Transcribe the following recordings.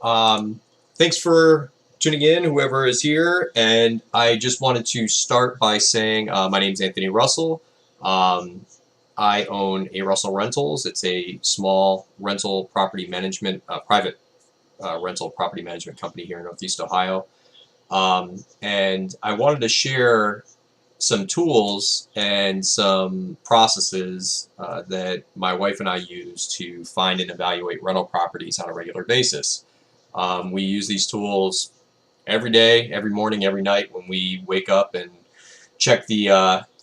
Thanks for tuning in, whoever is here. And I just wanted to start by saying my name is Anthony Russell. I own A Russell Rentals. It's a small rental property management, private rental property management company here in Northeast Ohio. And I wanted to share some tools and some processes that my wife and I use to find and evaluate rental properties on a regular basis. We use these tools every day, every morning, every night when we wake up and check the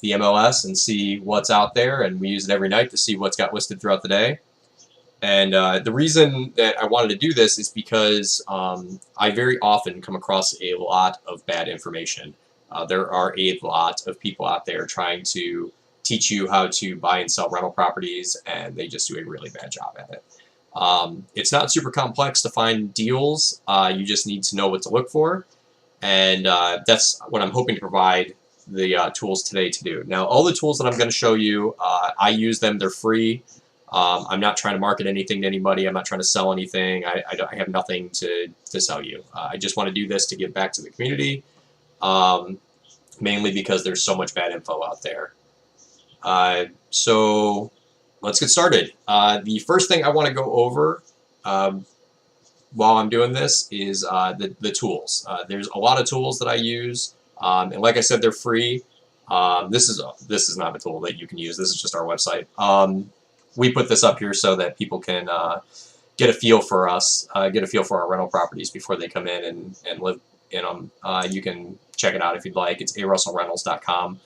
MLS and see what's out there, and we use it every night to see what's got listed throughout the day. And the reason that I wanted to do this is because I very often come across a lot of bad information. There are a lot of people out there trying to teach you how to buy and sell rental properties, and they just do a really bad job at it. It's not super complex to find deals. You just need to know what to look for, and that's what I'm hoping to provide the tools today to do. Now, all the tools that I'm going to show you, I use them. They're free. I'm not trying to market anything to anybody. I'm not trying to sell anything. I have nothing to sell you. I just want to do this to give back to the community, mainly because there's so much bad info out there. So let's get started. The first thing I want to go over while I'm doing this is the tools. There's a lot of tools that I use, and like I said, they're free. This is not a tool that you can use. This is just our website. We put this up here so that people can get a feel for us, get a feel for our rental properties before they come in and live in them. You can check it out if you'd like. It's arussellrentals.com.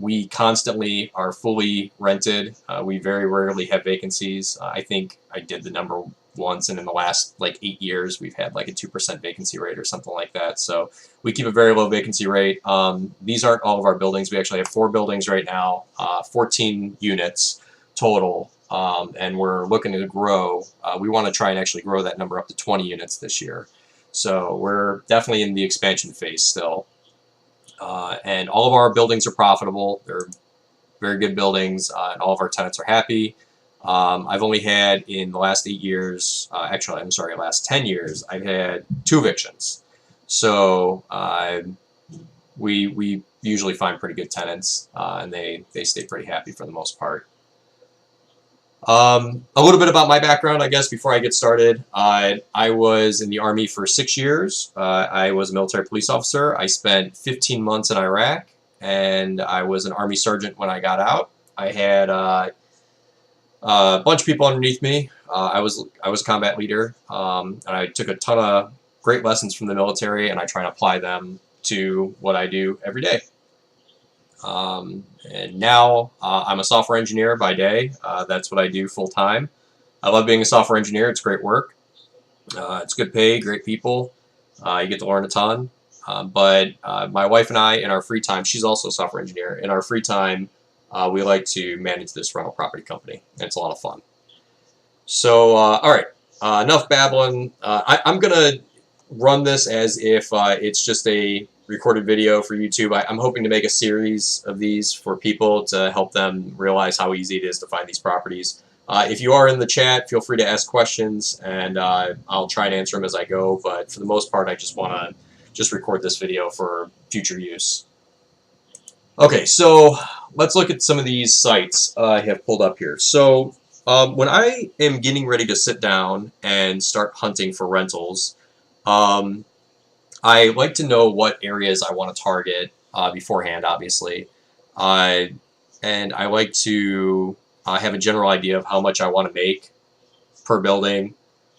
We constantly are fully rented. We very rarely have vacancies. I think I did the number once, and in the last like 8 years, we've had like a 2% vacancy rate or something like that. So we keep a very low vacancy rate. These aren't all of our buildings. We actually have 4 buildings right now, 14 units total, and we're looking to grow. We want to try and actually grow that number up to 20 units this year. So we're definitely in the expansion phase still. And all of our buildings are profitable. They're very good buildings, and all of our tenants are happy. I've only had in the last 8 years, actually, I'm sorry, last 10 years, I've had 2 evictions. So we usually find pretty good tenants, and they stay pretty happy for the most part. A little bit about my background, I guess, before I get started. I was in the Army for 6 years. I was a military police officer. I spent 15 months in Iraq, and I was an Army sergeant when I got out. I had a bunch of people underneath me. I was a combat leader, and I took a ton of great lessons from the military, and I try and apply them to what I do every day. And now I'm a software engineer by day. That's what I do full time. I love being a software engineer. It's great work. It's good pay, great people. You get to learn a ton. But my wife and I, in our free time, she's also a software engineer. In our free time, we like to manage this rental property company. And it's a lot of fun. So, all right, enough babbling. I'm going to run this as if it's just a recorded video for YouTube. I'm hoping to make a series of these for people to help them realize how easy it is to find these properties. If you are in the chat, feel free to ask questions, and I'll try and answer them as I go, but for the most part, I just want to just record this video for future use. Okay, so let's look at some of these sites I have pulled up here. So when I am getting ready to sit down and start hunting for rentals, I like to know what areas I want to target beforehand, obviously, and I like to have a general idea of how much I want to make per building.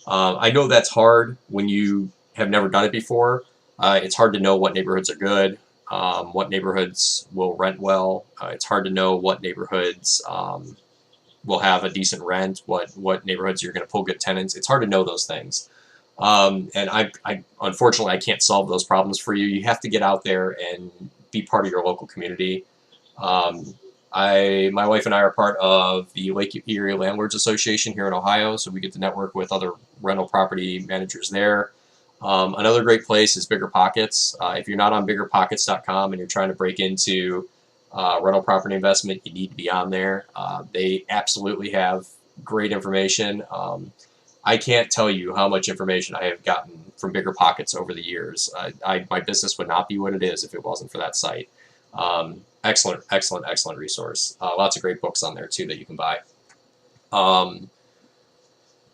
I know that's hard when you have never done it before. It's hard to know what neighborhoods are good, what neighborhoods will rent well. It's hard to know what neighborhoods will have a decent rent, what neighborhoods you're going to pull good tenants. It's hard to know those things. And I unfortunately I can't solve those problems for you. You have to get out there and be part of your local community. My wife and I are part of the Lake Erie Landlords Association here in Ohio, so we get to network with other rental property managers there. Another great place is Biggerpockets. If you're not on Biggerpockets.com and you're trying to break into rental property investment, you need to be on there. They absolutely have great information. I can't tell you how much information I have gotten from Biggerpockets over the years. My business would not be what it is if it wasn't for that site. Excellent, excellent, excellent resource. Lots of great books on there too that you can buy.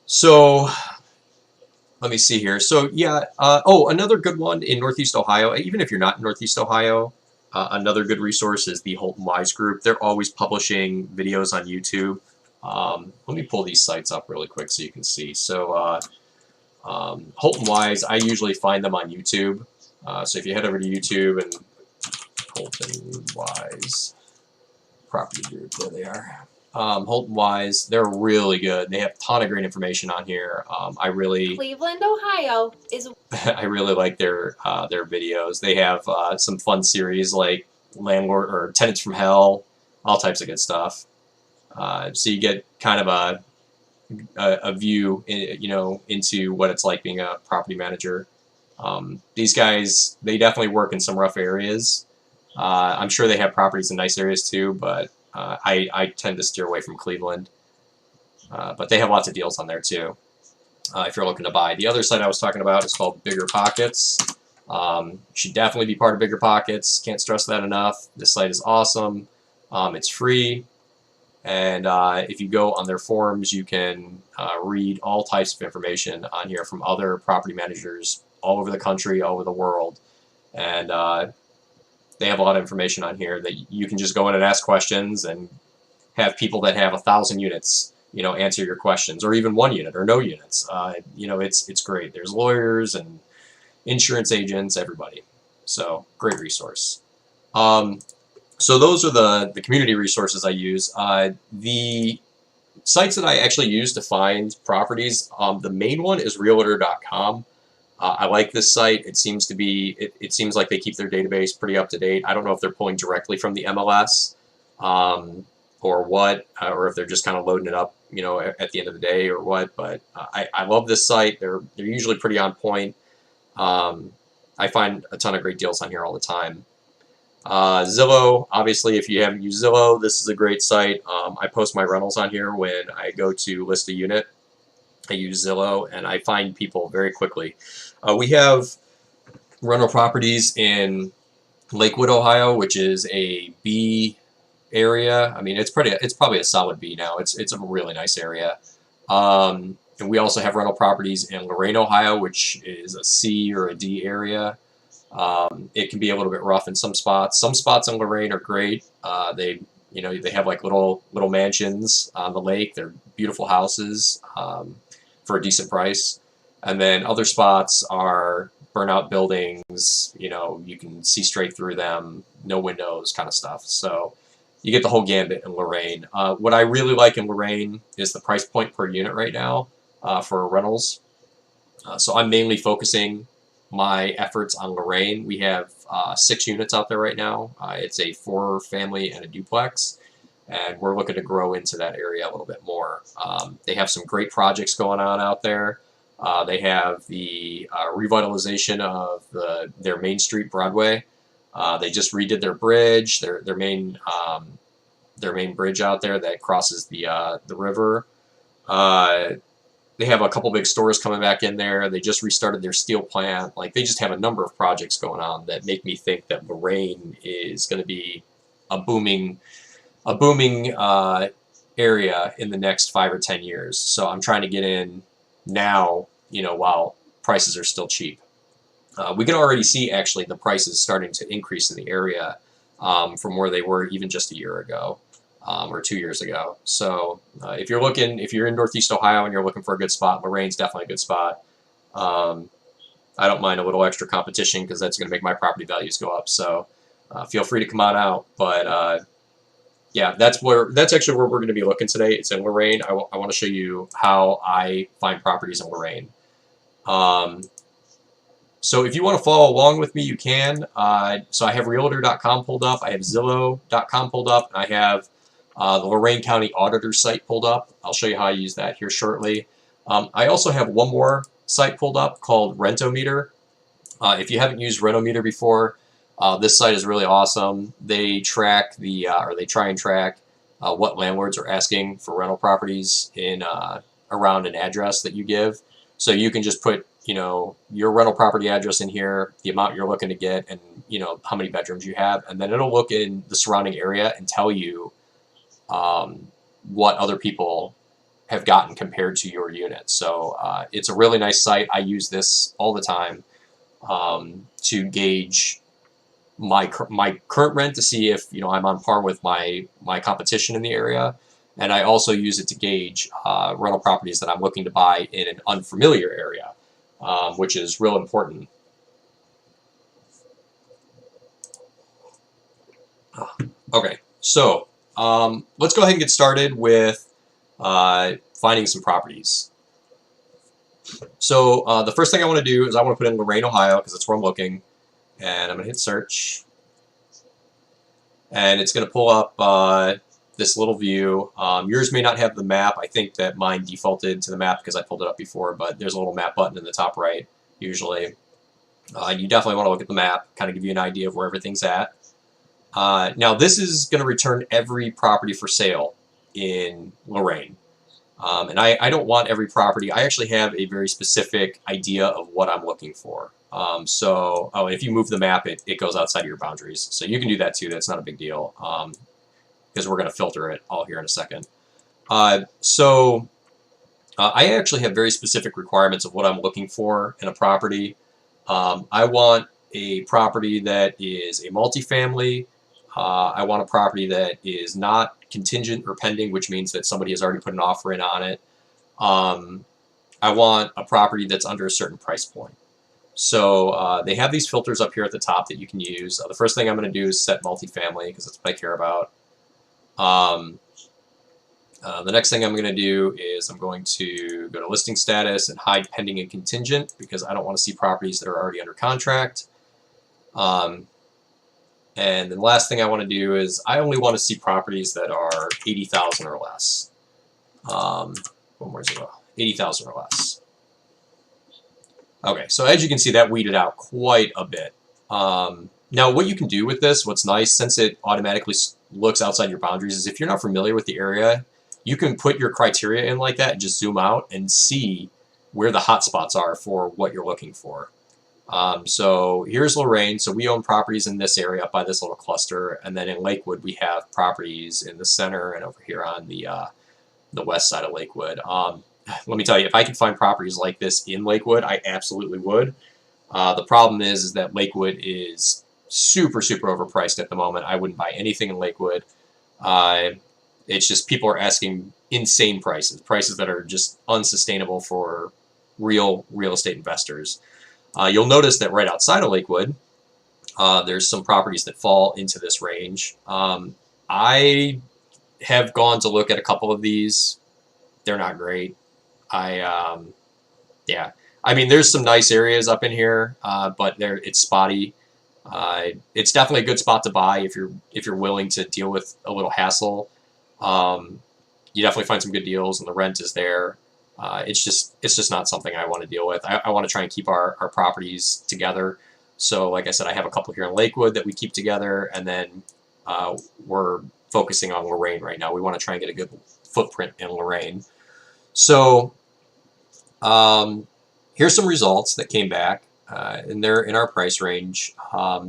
So let me see here. So yeah, another good one in Northeast Ohio. Even if you're not in Northeast Ohio, another good resource is the Holton Wise group. They're always publishing videos on YouTube. Let me pull these sites up really quick so you can see. So Holton Wise, I usually find them on YouTube. So if you head over to YouTube and Holton Wise property group, there they are. Holton Wise, they're really good. They have a ton of great information on here. Cleveland, Ohio is. I really like their videos. They have some fun series like Landlord or Tenants from Hell, all types of good stuff. So you get kind of a view, into what it's like being a property manager. These guys, they definitely work in some rough areas. I'm sure they have properties in nice areas too, but I tend to steer away from Cleveland. But they have lots of deals on there too, if you're looking to buy. The other site I was talking about is called Biggerpockets. Should definitely be part of Biggerpockets. Can't stress that enough. This site is awesome. It's free. And if you go on their forums, you can read all types of information on here from other property managers all over the country, all over the world. And they have a lot of information on here that you can just go in and ask questions and have people that have 1,000 units, answer your questions, or even 1 unit or no units. It's great. There's lawyers and insurance agents, everybody. So great resource. So those are the community resources I use. The sites that I actually use to find properties, the main one is Realtor.com. I like this site. It seems to be, it seems like they keep their database pretty up to date. I don't know if they're pulling directly from the MLS or what, or if they're just kind of loading it up, at the end of the day or what. But I love this site. They're usually pretty on point. I find a ton of great deals on here all the time. Zillow, obviously, if you haven't used Zillow, this is a great site. I post my rentals on here when I go to list a unit. I use Zillow, and I find people very quickly. We have rental properties in Lakewood, Ohio, which is a B area. I mean, it's probably a solid B now. It's a really nice area. And we also have rental properties in Lorain, Ohio, which is a C or a D area. It can be a little bit rough in some spots. Some spots in Lorain are great. They have like little mansions on the lake. They're beautiful houses for a decent price. And then other spots are burnout buildings. You can see straight through them, no windows, kind of stuff. So you get the whole gambit in Lorain. What I really like in Lorain is the price point per unit right now for rentals. So I'm mainly focusing my efforts on Lorain. We have 6 units out there right now. It's a 4-family and a duplex, and we're looking to grow into that area a little bit more. They have some great projects going on out there. They have the revitalization of their Main Street Broadway. They just redid their bridge, their main bridge out there that crosses the river. They have a couple big stores coming back in there. They just restarted their steel plant. Like, they just have a number of projects going on that make me think that Lorain is going to be a booming area in the next 5 or 10 years. So I'm trying to get in now, while prices are still cheap. We can already see actually the prices starting to increase in the area from where they were even just a year ago. Or 2 years ago. So if you're in Northeast Ohio and you're looking for a good spot, Lorain's definitely a good spot. I don't mind a little extra competition because that's going to make my property values go up. So feel free to come on out. But yeah, that's actually where we're going to be looking today. It's in Lorain. I want to show you how I find properties in Lorain. So if you want to follow along with me, you can. So I have Realtor.com pulled up. I have Zillow.com pulled up. And I have the Lorain County Auditor site pulled up. I'll show you how I use that here shortly. I also have one more site pulled up called Rentometer. If you haven't used Rentometer before, this site is really awesome. They track they try and track what landlords are asking for rental properties in around an address that you give. So you can just put, your rental property address in here, the amount you're looking to get, and, how many bedrooms you have. And then it'll look in the surrounding area and tell you what other people have gotten compared to your unit. So it's a really nice site. I use this all the time to gauge my current rent to see if I'm on par with my competition in the area, and I also use it to gauge rental properties that I'm looking to buy in an unfamiliar area, which is real important. Okay, so let's go ahead and get started with finding some properties. So the first thing I want to do is I want to put in Lorain, Ohio, because that's where I'm looking. And I'm going to hit search. And it's going to pull up this little view. Yours may not have the map. I think that mine defaulted to the map because I pulled it up before, but there's a little map button in the top right, usually. You definitely want to look at the map, kind of give you an idea of where everything's at. Now, this is going to return every property for sale in Lorain. And I don't want every property. I actually have a very specific idea of what I'm looking for. If you move the map, it goes outside of your boundaries. So you can do that too. That's not a big deal because we're going to filter it all here in a second. I actually have very specific requirements of what I'm looking for in a property. I want a property that is a multifamily. I want a property that is not contingent or pending, which means that somebody has already put an offer in on it. I want a property that's under a certain price point. So they have these filters up here at the top that you can use. The first thing I'm going to do is set multifamily because that's what I care about. The next thing I'm going to do is I'm going to go to listing status and hide pending and contingent because I don't want to see properties that are already under contract. And then the last thing I want to do is I only want to see properties that are 80,000 or less. Where's it go? 80,000 or less. Okay, so as you can see, that weeded out quite a bit. Now, what you can do with this, what's nice, since it automatically looks outside your boundaries, is if you're not familiar with the area, you can put your criteria in like that and just zoom out and see where the hot spots are for what you're looking for. So here's Lorain. So we own properties in this area up by this little cluster, and then in Lakewood we have properties in the center and over here on the west side of Lakewood. Let me tell you, if I could find properties like this in Lakewood, I absolutely would. The problem is that Lakewood is super, super overpriced at the moment. I wouldn't buy anything in Lakewood. It's just people are asking insane prices that are just unsustainable for real estate investors. You'll notice that right outside of Lakewood, there's some properties that fall into this range. I have gone to look at a couple of these. They're not great. Yeah. I mean, there's some nice areas up in here, but it's spotty. It's definitely a good spot to buy if you're willing to deal with a little hassle. You definitely find some good deals, and the rent is there. It's just not something I want to deal with. I want to try and keep our properties together. So, like I said, I have a couple here in Lakewood that we keep together, and then we're focusing on Lorain right now. We want to try and get a good footprint in Lorain. So, here's some results that came back, and they're in our price range.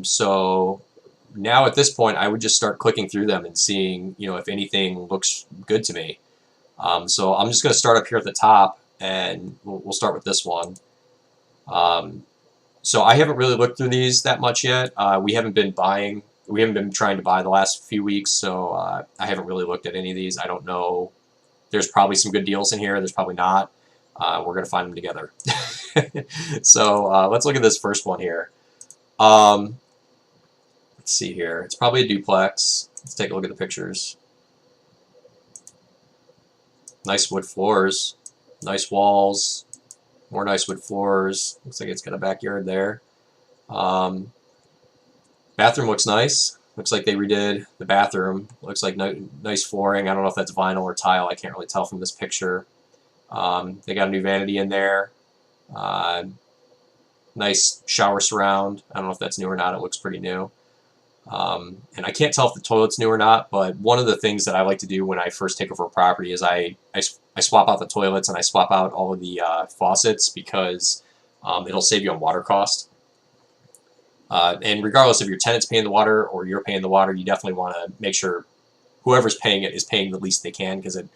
So now at this point, I would just start clicking through them and seeing, if anything looks good to me. So I'm just going to start up here at the top, and we'll start with this one. So I haven't really looked through these that much yet. We haven't been buying. We haven't been trying to buy the last few weeks, so I haven't really looked at any of these. I don't know. There's probably some good deals in here. There's probably not. We're going to find them together. So let's look at this first one here. Let's see here. It's probably a duplex. Let's take a look at the pictures. Nice wood floors. Nice walls. More nice wood floors. Looks like it's got a backyard there. Bathroom looks nice. Looks like they redid the bathroom. Looks like nice flooring. I don't know if that's vinyl or tile. I can't really tell from this picture. They got a new vanity in there. Nice shower surround. I don't know if that's new or not. It looks pretty new. And I can't tell if the toilet's new or not, but one of the things that I like to do when I first take over a property is I swap out the toilets and I swap out all of the faucets because it'll save you on water cost. And regardless if your tenant's paying the water or you're paying the water, you definitely want to make sure whoever's paying it is paying the least they can, because if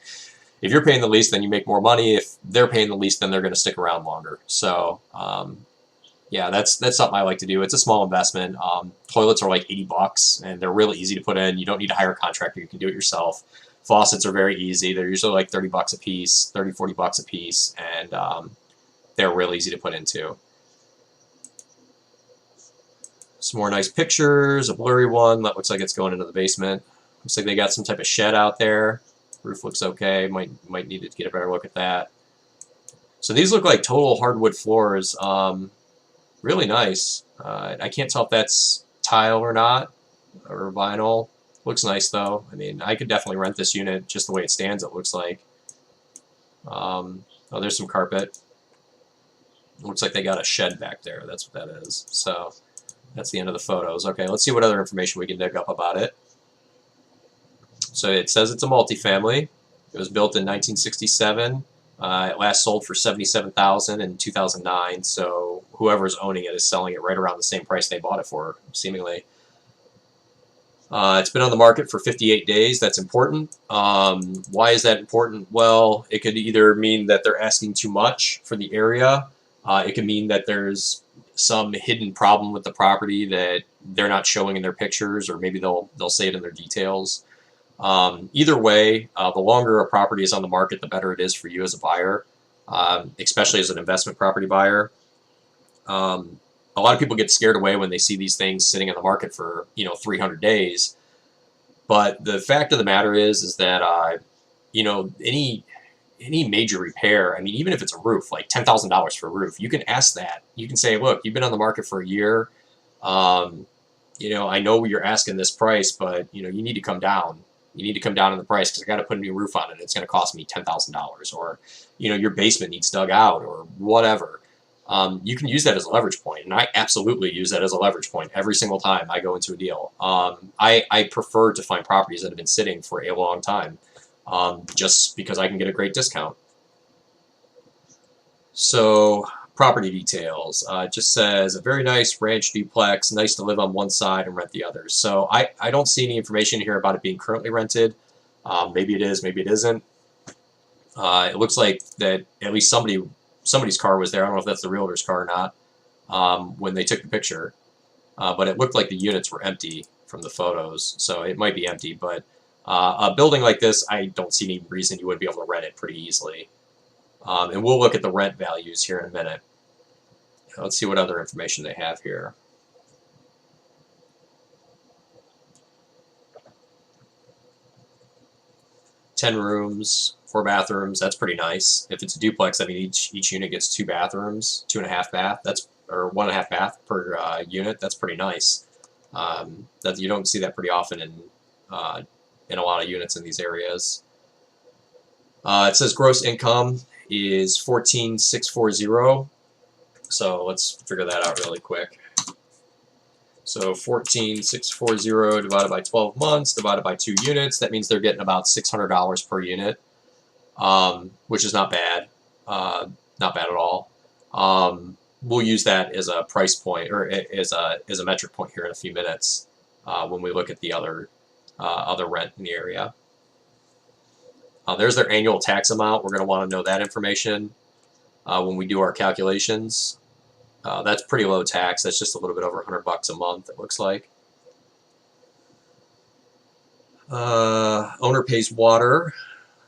you're paying the least, then you make more money. If they're paying the least, then they're going to stick around longer. So yeah, that's something I like to do. It's a small investment. Toilets are like $80 and they're really easy to put in. You don't need to hire a contractor. You can do it yourself. Faucets are very easy. They're usually like $30 a piece, $30-$40 a piece, and they're really easy to put into. Some more nice pictures, a blurry one that looks like it's going into the basement. Looks like they got some type of shed out there. Roof looks okay. Might need to get a better look at that. So these look like total hardwood floors. Really nice. I can't tell if that's tile or not, or vinyl. Looks nice though. I mean, I could definitely rent this unit just the way it stands, it looks like. Oh, there's some carpet. Looks like they got a shed back there. That's what that is. So that's the end of the photos. Okay, let's see what other information we can dig up about it. So it says it's a multifamily. It was built in 1967. It last sold for $77,000 in 2009. So whoever's owning it is selling it right around the same price they bought it for, seemingly. It's been on the market for 58 days. That's important. Why is that important? Well, it could either mean that they're asking too much for the area. It could mean that there's some hidden problem with the property that they're not showing in their pictures, or maybe they'll say it in their details. Either way, the longer a property is on the market, the better it is for you as a buyer, especially as an investment property buyer. A lot of people get scared away when they see these things sitting on the market for 300 days. But the fact of the matter is that any major repair, I mean, even if it's a roof, like $10,000 for a roof, you can ask that. You can say, look, you've been on the market for a year. I know you're asking this price, but you need to come down. You need to come down in the price because I got to put a new roof on it. It's going to cost me $10,000, or your basement needs dug out, or whatever. You can use that as a leverage point, and I absolutely use that as a leverage point every single time I go into a deal. I prefer to find properties that have been sitting for a long time, just because I can get a great discount. So property details. It just says a very nice ranch duplex, nice to live on one side and rent the other. So I don't see any information here about it being currently rented. Maybe it is, maybe it isn't. It looks like that at least somebody's car was there. I don't know if that's the realtor's car or not when they took the picture. But it looked like the units were empty from the photos. So it might be empty, but a building like this, I don't see any reason you wouldn't be able to rent it pretty easily. And we'll look at the rent values here in a minute. Let's see what other information they have here. Ten rooms, 4 bathrooms. That's pretty nice. If it's a duplex, I mean each unit gets 2 bathrooms, 2.5 bath. Or 1.5 bath per unit. That's pretty nice. That you don't see that pretty often in a lot of units in these areas. It says gross income is 14,640. So let's figure that out really quick. So 14,640 divided by 12 months divided by 2 units. That means they're getting about $600 per unit, which is not bad. Not bad at all. We'll use that as a price point, or as a metric point here in a few minutes when we look at the other rent in the area. There's their annual tax amount. We're going to want to know that information when we do our calculations. That's pretty low tax. That's just a little bit over $100 a month, it looks like. Owner pays water.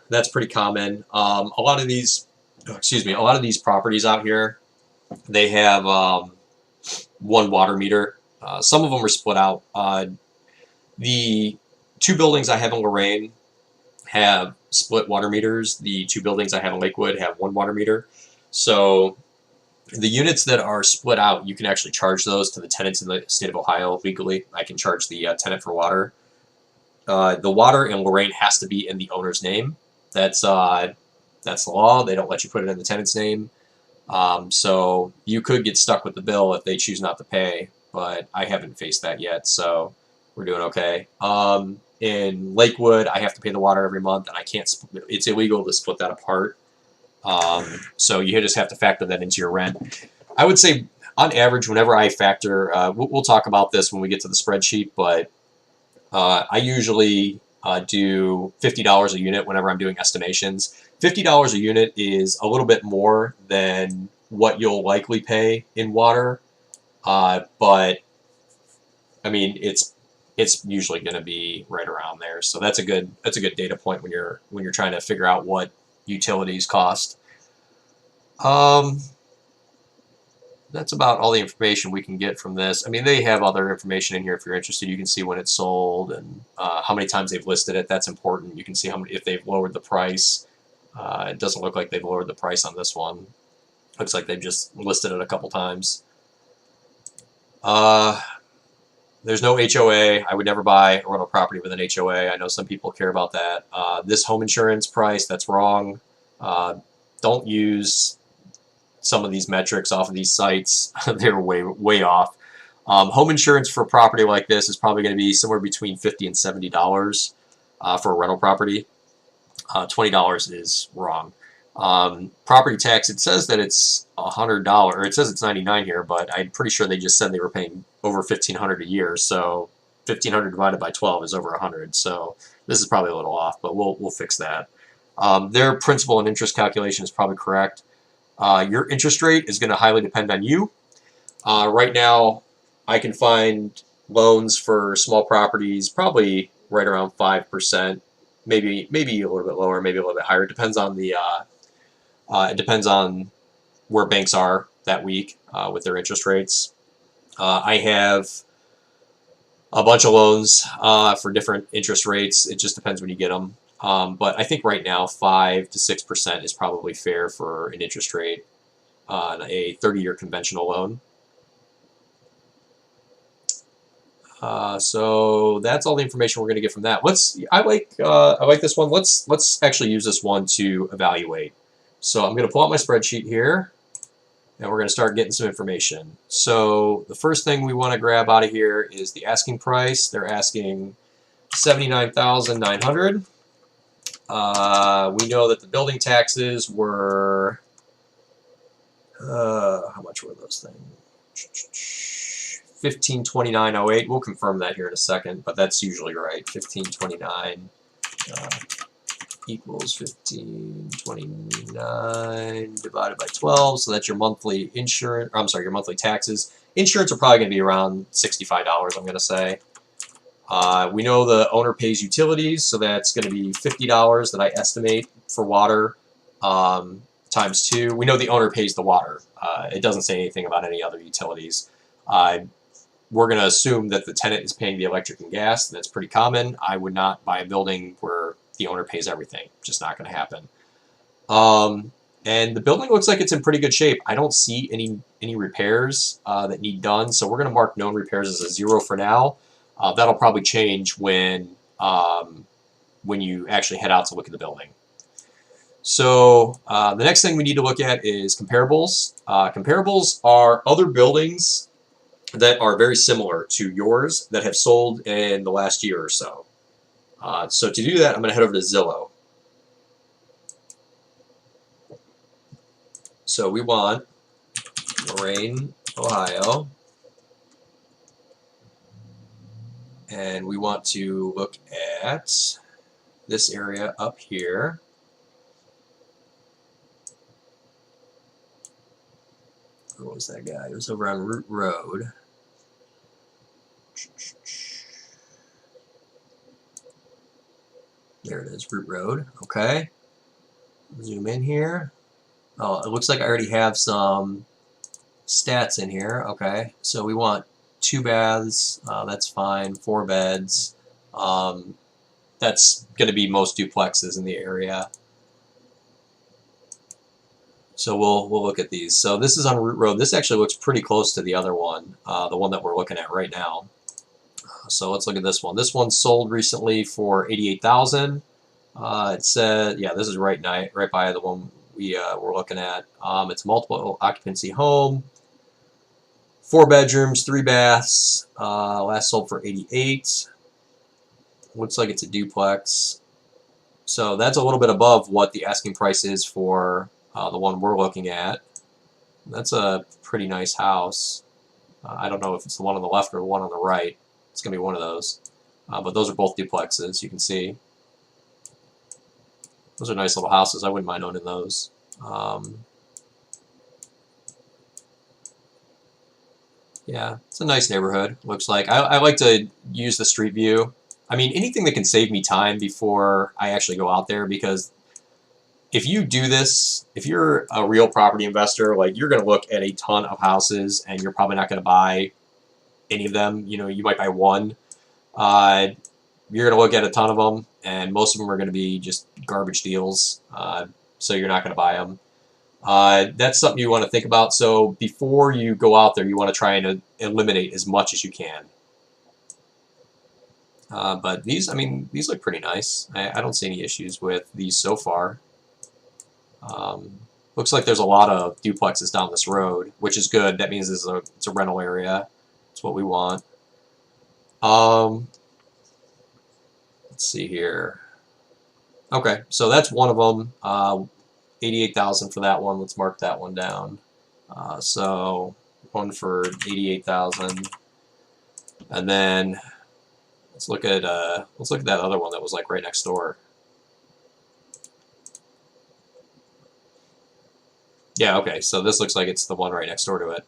That's pretty common. A lot of these properties out here, they have one water meter. Some of them are split out. The 2 buildings I have in Lorraine have split water meters. The 2 buildings I have in Lakewood have 1 water meter. So the units that are split out, you can actually charge those to the tenants in the state of Ohio legally. I can charge the tenant for water. The water in Lorraine has to be in the owner's name. That's the law. They don't let you put it in the tenant's name. So you could get stuck with the bill if they choose not to pay, but I haven't faced that yet. So We're doing okay. In Lakewood, I have to pay the water every month, and I can't. It's illegal to split that apart. So you just have to factor that into your rent. I would say, on average, whenever I factor, we'll talk about this when we get to the spreadsheet, but I usually do $50 a unit whenever I'm doing estimations. $50 a unit is a little bit more than what you'll likely pay in water, but I mean it's usually going to be right around there. So that's a good data point when you're trying to figure out what utilities cost. That's about all the information we can get from this. I mean, they have other information in here if you're interested. You can see when it's sold and how many times they've listed it. That's important. You can see if they've lowered the price. It doesn't look like they've lowered the price on this one. Looks like they've just listed it a couple times. There's no HOA. I would never buy a rental property with an HOA. I know some people care about that. This home insurance price, that's wrong. Don't use some of these metrics off of these sites. They're way off. Home insurance for a property like this is probably going to be somewhere between $50 and $70 for a rental property. $20 is wrong. Property tax, it says that it's $100, or it says it's $99 here, but I'm pretty sure they just said they were paying over $1,500 a year. So $1,500 divided by 12 is over 100. So this is probably a little off, but we'll fix that. Their principal and interest calculation is probably correct. Your interest rate is going to highly depend on you. Right now, I can find loans for small properties probably right around 5%, maybe a little bit lower, maybe a little bit higher. It depends on where banks are that week with their interest rates. I have a bunch of loans for different interest rates. It just depends when you get them. But I think right now 5 to 6% is probably fair for an interest rate on a 30-year conventional loan. So that's all the information we're going to get from that. I like this one. Let's actually use this one to evaluate. So I'm going to pull out my spreadsheet here, and we're going to start getting some information. So the first thing we want to grab out of here is the asking price. They're asking $79,900. We know that the building taxes were, how much were those things? $1,529.08. We'll confirm that here in a second, but that's usually right. $1,529 equals $1,529 divided by 12. So that's your monthly insurance. I'm sorry, your monthly taxes. Insurance are probably going to be around $65. I'm going to say. We know the owner pays utilities, so that's going to be $50 that I estimate for water times 2. We know the owner pays the water. It doesn't say anything about any other utilities. We're going to assume that the tenant is paying the electric and gas. That's pretty common. I would not buy a building where the owner pays everything. Just not going to happen. And the building looks like it's in pretty good shape. I don't see any repairs that need done, so we're going to mark known repairs as a 0 for now. That'll probably change when you actually head out to look at the building. So the next thing we need to look at is comparables. Comparables are other buildings that are very similar to yours that have sold in the last year or so. So to do that, I'm going to head over to Zillow. So we want Lorain, Ohio. And we want to look at this area up here. Where was that guy? It was over on Root Road. There it is, Root Road. Okay. Zoom in here. Oh, it looks like I already have some stats in here. Okay. So we want 2 baths. That's fine. 4 beds. That's going to be most duplexes in the area. So we'll look at these. So this is on Root Road. This actually looks pretty close to the other one, the one that we're looking at right now. So let's look at this one. This one sold recently for $88,000. It said, yeah, this is right by the one we're looking at. It's multiple occupancy home, 4 bedrooms, 3 baths. Last sold for 88. Looks like it's a duplex. So that's a little bit above what the asking price is for the one we're looking at. That's a pretty nice house. I don't know if it's the one on the left or the one on the right. It's going to be one of those. But those are both duplexes, you can see. Those are nice little houses. I wouldn't mind owning those. Yeah, it's a nice neighborhood, looks like. I like to use the street view. I mean, anything that can save me time before I actually go out there, because if you do this, if you're a real property investor, like, you're going to look at a ton of houses and you're probably not going to buy any of them. You know, you might buy one. You're going to look at a ton of them, and most of them are going to be just garbage deals, so you're not going to buy them. That's something you want to think about. So before you go out there, you want to try and eliminate as much as you can. But these, I mean, these look pretty nice. I don't see any issues with these so far. Looks like there's a lot of duplexes down this road, which is good. That means it's a rental area. It's what we want. Let's see here. Okay, so that's one of them. 88,000 for that one. Let's mark that one down. So one for 88,000, and then let's look at that other one that was like right next door. Yeah, okay, so this looks like it's the one right next door to it.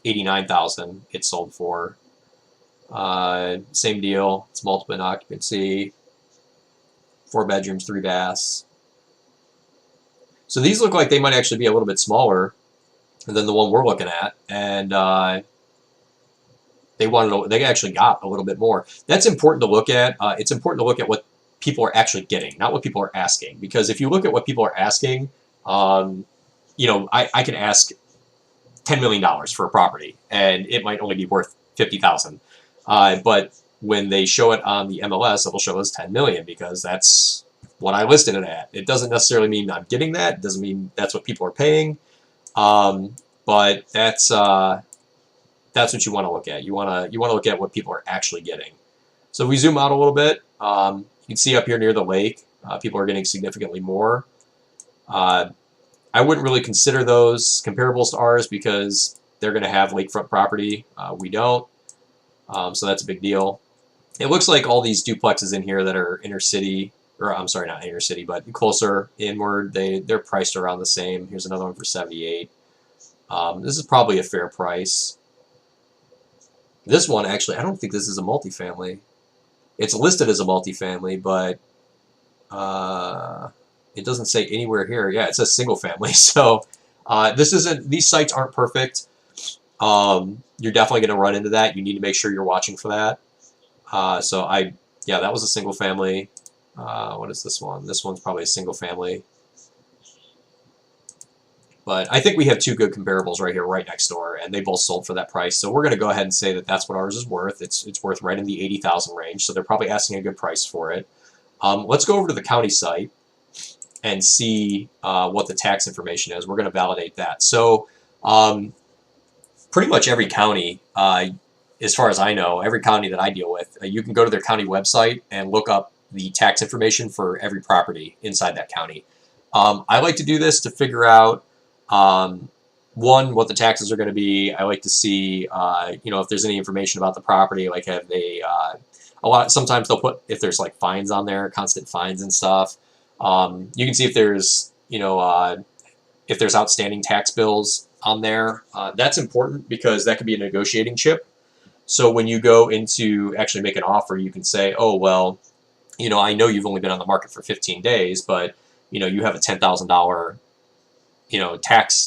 89,000 it sold for. Same deal. It's multiple occupancy. 4 bedrooms, 3 baths. So these look like they might actually be a little bit smaller than the one we're looking at, and they actually got a little bit more. That's important to look at. It's important to look at what people are actually getting, not what people are asking. Because if you look at what people are asking, you know, I can ask $10 million for a property, and it might only be worth 50,000. But when they show it on the MLS, it'll show us 10 million because that's what I listed it at. It doesn't necessarily mean I'm getting that. It doesn't mean that's what people are paying. But that's what you want to look at. You want to look at what people are actually getting. So if we zoom out a little bit, you can see up here near the lake, people are getting significantly more. I wouldn't really consider those comparables to ours because they're going to have lakefront property. We don't. So that's a big deal. It looks like all these duplexes in here that are inner city, or I'm sorry, not inner city, but closer inward, they're priced around the same. Here's another one for 78. This is probably a fair price. This one, actually, I don't think this is a multifamily. It's listed as a multifamily, but it doesn't say anywhere here. Yeah, it says single family. So these sites aren't perfect. You're definitely going to run into that. You need to make sure you're watching for that. Yeah, that was a single family. What is this one? This one's probably a single family. But I think we have two good comparables right here, right next door, and they both sold for that price. So we're going to go ahead and say that that's what ours is worth. It's worth right in the 80,000 range. So they're probably asking a good price for it. Let's go over to the county site and see what the tax information is. We're going to validate that. So pretty much every county, as far as I know, every county that I deal with, you can go to their county website and look up the tax information for every property inside that county. I like to do this to figure out, one, what the taxes are going to be. I like to see, if there's any information about the property, like have they, sometimes they'll put, if there's like fines on there, constant fines and stuff. You can see if there's, if there's outstanding tax bills on there. That's important because that could be a negotiating chip. So when you go into actually make an offer, you can say, oh, well, I know you've only been on the market for 15 days, but, you have a $10,000,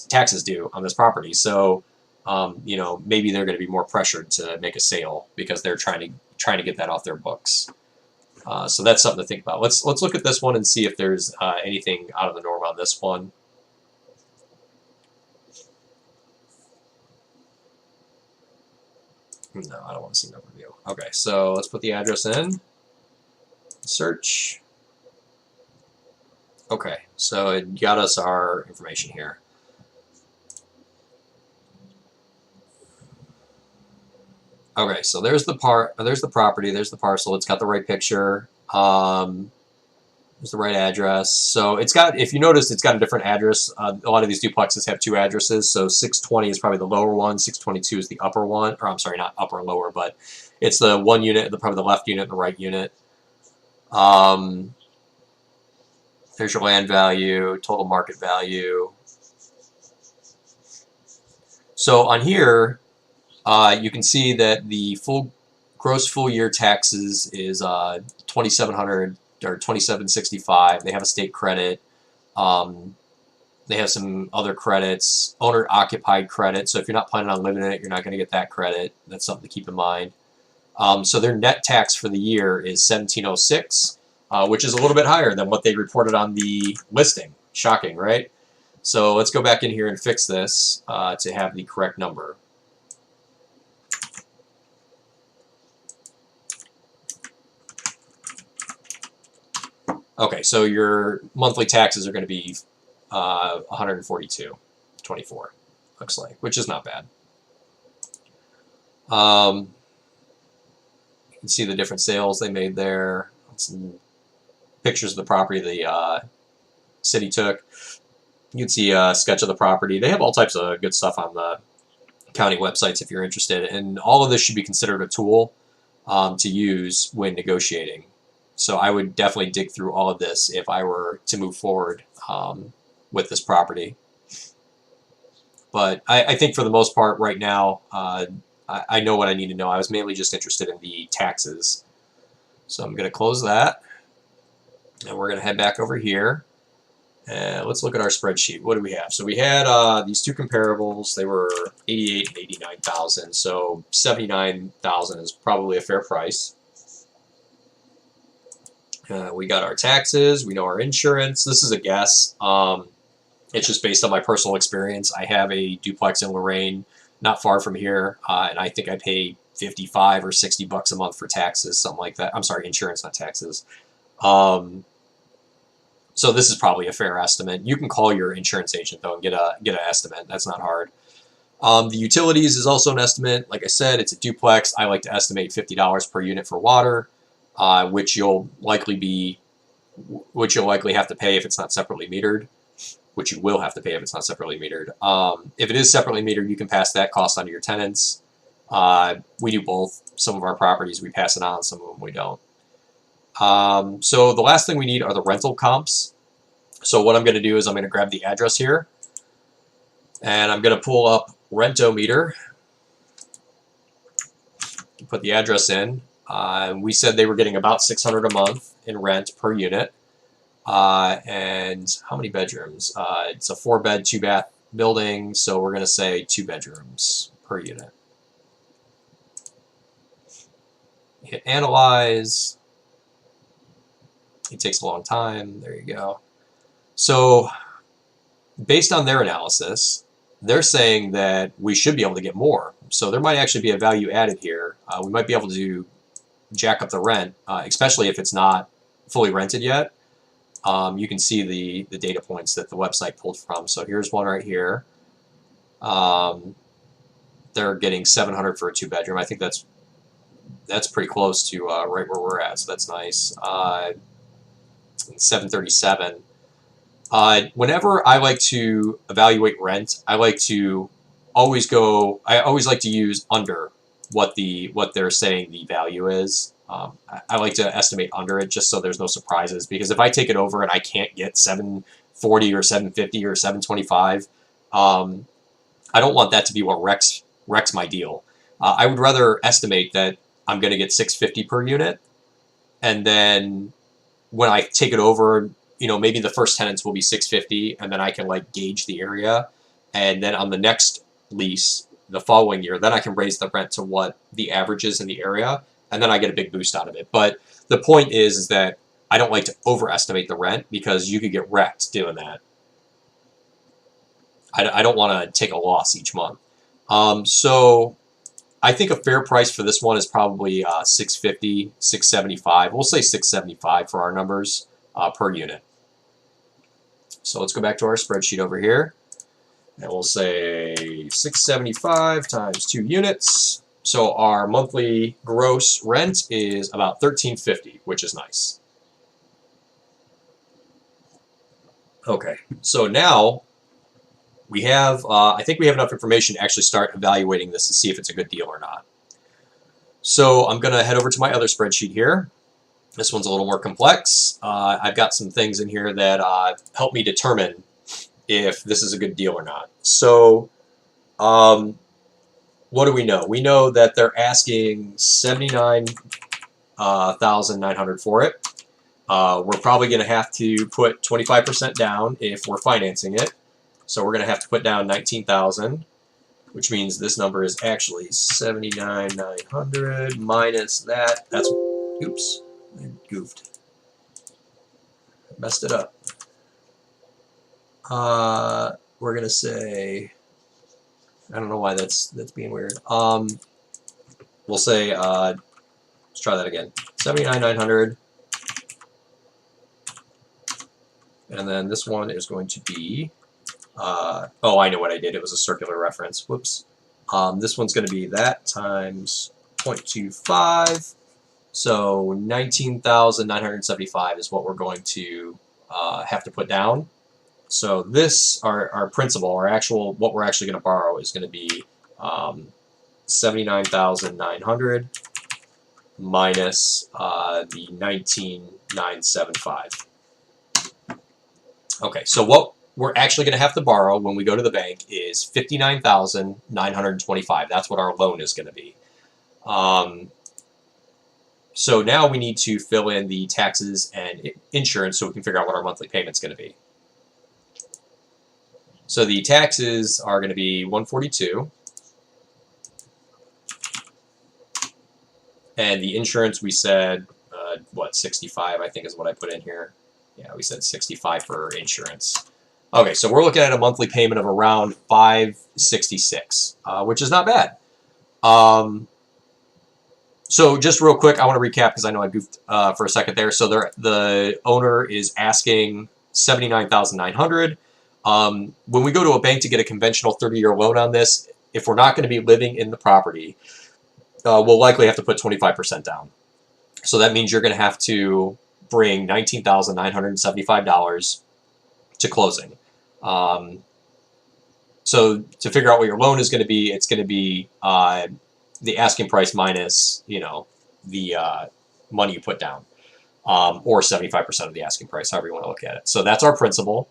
taxes due on this property. So, maybe they're going to be more pressured to make a sale because they're trying to get that off their books. So that's something to think about. Let's look at this one and see if there's anything out of the norm on this one. No, I don't want to see number view. Okay, so let's put the address in. Search. Okay, so it got us our information here. Okay, so there's the there's the property, there's the parcel. It's got the right picture. There's the right address. So it's got, if you notice, it's got a different address. A lot of these duplexes have two addresses. So 620 is probably the lower one. 622 is the upper one. Or I'm sorry, not upper and lower, but it's the one unit, probably the left unit and the right unit. There's your land value, total market value. So on here, you can see that the gross full year taxes is 2,700 or 2,765. They have a state credit. They have some other credits, owner occupied credit. So if you're not planning on living in it, you're not going to get that credit. That's something to keep in mind. So their net tax for the year is 1,706, which is a little bit higher than what they reported on the listing. Shocking, right? So let's go back in here and fix this to have the correct number. Okay, so your monthly taxes are going to be 142.24, looks like, which is not bad. You can see the different sales they made there. Some pictures of the property the city took. You can see a sketch of the property. They have all types of good stuff on the county websites if you're interested. And all of this should be considered a tool to use when negotiating. So I would definitely dig through all of this if I were to move forward with this property. But I think for the most part right now, I know what I need to know. I was mainly just interested in the taxes. So I'm going to close that. And we're going to head back over here. And let's look at our spreadsheet. What do we have? So we had these two comparables. They were 88 and 89,000. So 79,000 is probably a fair price. We got our taxes. We know our insurance. This is a guess. It's just based on my personal experience. I have a duplex in Lorain, not far from here, and I think I pay 55 or 60 bucks a month for taxes, something like that. I'm sorry, insurance, not taxes. So this is probably a fair estimate. You can call your insurance agent though and get an estimate. That's not hard. The utilities is also an estimate. Like I said, it's a duplex. I like to estimate $50 per unit for water, which you'll likely have to pay if it's not separately metered. Which you will have to pay if it's not separately metered. If it is separately metered, you can pass that cost on to your tenants. We do both. Some of our properties we pass it on, some of them we don't. So the last thing we need are the rental comps. So what I'm going to do is I'm going to grab the address here, and I'm going to pull up Rentometer, put the address in. We said they were getting about $600 a month in rent per unit. And how many bedrooms? It's a 4-bed, 2-bath building, so we're going to say 2 bedrooms per unit. Hit analyze. It takes a long time. There you go. So based on their analysis, they're saying that we should be able to get more. So there might actually be a value added here. We might be able to jack up the rent, especially if it's not fully rented yet. You can see the data points that the website pulled from. So here's one right here. They're getting $700 for a 2-bedroom. I think that's pretty close to right where we're at. So that's nice. $737. Whenever I like to evaluate rent, I always like to use under what they're saying the value is. I like to estimate under it just so there's no surprises, because if I take it over and I can't get 740 or 750 or 725, I don't want that to be what wrecks my deal. I would rather estimate that I'm going to get 650 per unit, and then when I take it over, maybe the first tenants will be 650, and then I can gauge the area, and then on the next lease the following year, then I can raise the rent to what the average is in the area, and then I get a big boost out of it. But the point is that I don't like to overestimate the rent, because you could get wrecked doing that. I don't want to take a loss each month. So I think a fair price for this one is probably 650, 675. We'll say 675 for our numbers per unit. So let's go back to our spreadsheet over here, and we'll say 675 times 2 units. So our monthly gross rent is about $13.50, which is nice. Okay, so now we have, I think we have enough information to actually start evaluating this to see if it's a good deal or not. So I'm going to head over to my other spreadsheet here. This one's a little more complex. I've got some things in here that help me determine if this is a good deal or not. So what do we know? We know that they're asking $79,900 for it. We're probably going to have to put 25% down if we're financing it. So we're going to have to put down $19,000, which means this number is actually $79,900 minus that. That's, oops, I goofed. Messed it up. We're going to say, I don't know why that's being weird. We'll say, let's try that again. $79,900. And then this one is going to be, oh, I know what I did. It was a circular reference. Whoops. This one's going to be that times 0.25. So 19,975 is what we're going to have to put down. So this, our principal, our actual, what we're actually going to borrow is going to be 79,900 minus the 19,975. Okay, so what we're actually going to have to borrow when we go to the bank is $59,925. That's what our loan is going to be. So now we need to fill in the taxes and insurance so we can figure out what our monthly payment's going to be. So the taxes are going to be $142, and the insurance we said, what, 65 I think is what I put in here. Yeah, we said 65 for insurance. Okay, so we're looking at a monthly payment of around $566, which is not bad. So just real quick, I want to recap because I know I goofed for a second there. So the owner is asking $79,900. When we go to a bank to get a conventional 30-year loan on this, if we're not going to be living in the property, we'll likely have to put 25% down. So that means you're going to have to bring $19,975 to closing. So to figure out what your loan is going to be, it's going to be the asking price minus, the money you put down, or 75% of the asking price, however you want to look at it. So that's our principal.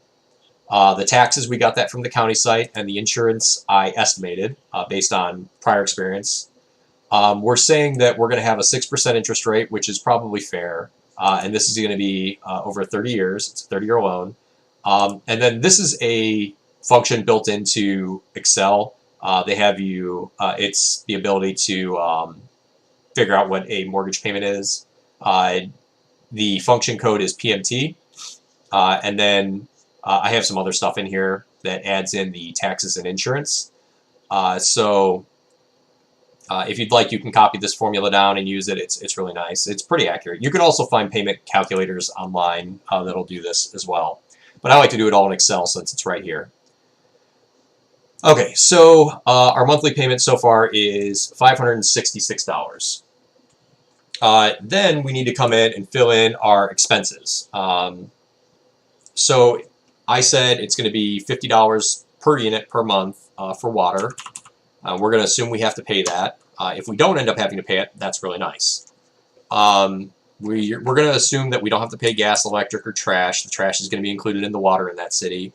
The taxes, we got that from the county site, and the insurance I estimated based on prior experience. We're saying that we're going to have a 6% interest rate, which is probably fair. And this is going to be over 30 years. It's a 30-year loan. And then this is a function built into Excel. They have you, it's the ability to figure out what a mortgage payment is. The function code is PMT. And then I have some other stuff in here that adds in the taxes and insurance. So if you'd like, you can copy this formula down and use it. It's really nice. It's pretty accurate. You can also find payment calculators online that'll do this as well. But I like to do it all in Excel since it's right here. Okay, so our monthly payment so far is $566. Then we need to come in and fill in our expenses. So I said it's going to be $50 per unit per month for water. We're going to assume we have to pay that. If we don't end up having to pay it, that's really nice. We're going to assume that we don't have to pay gas, electric, or trash. The trash is going to be included in the water in that city.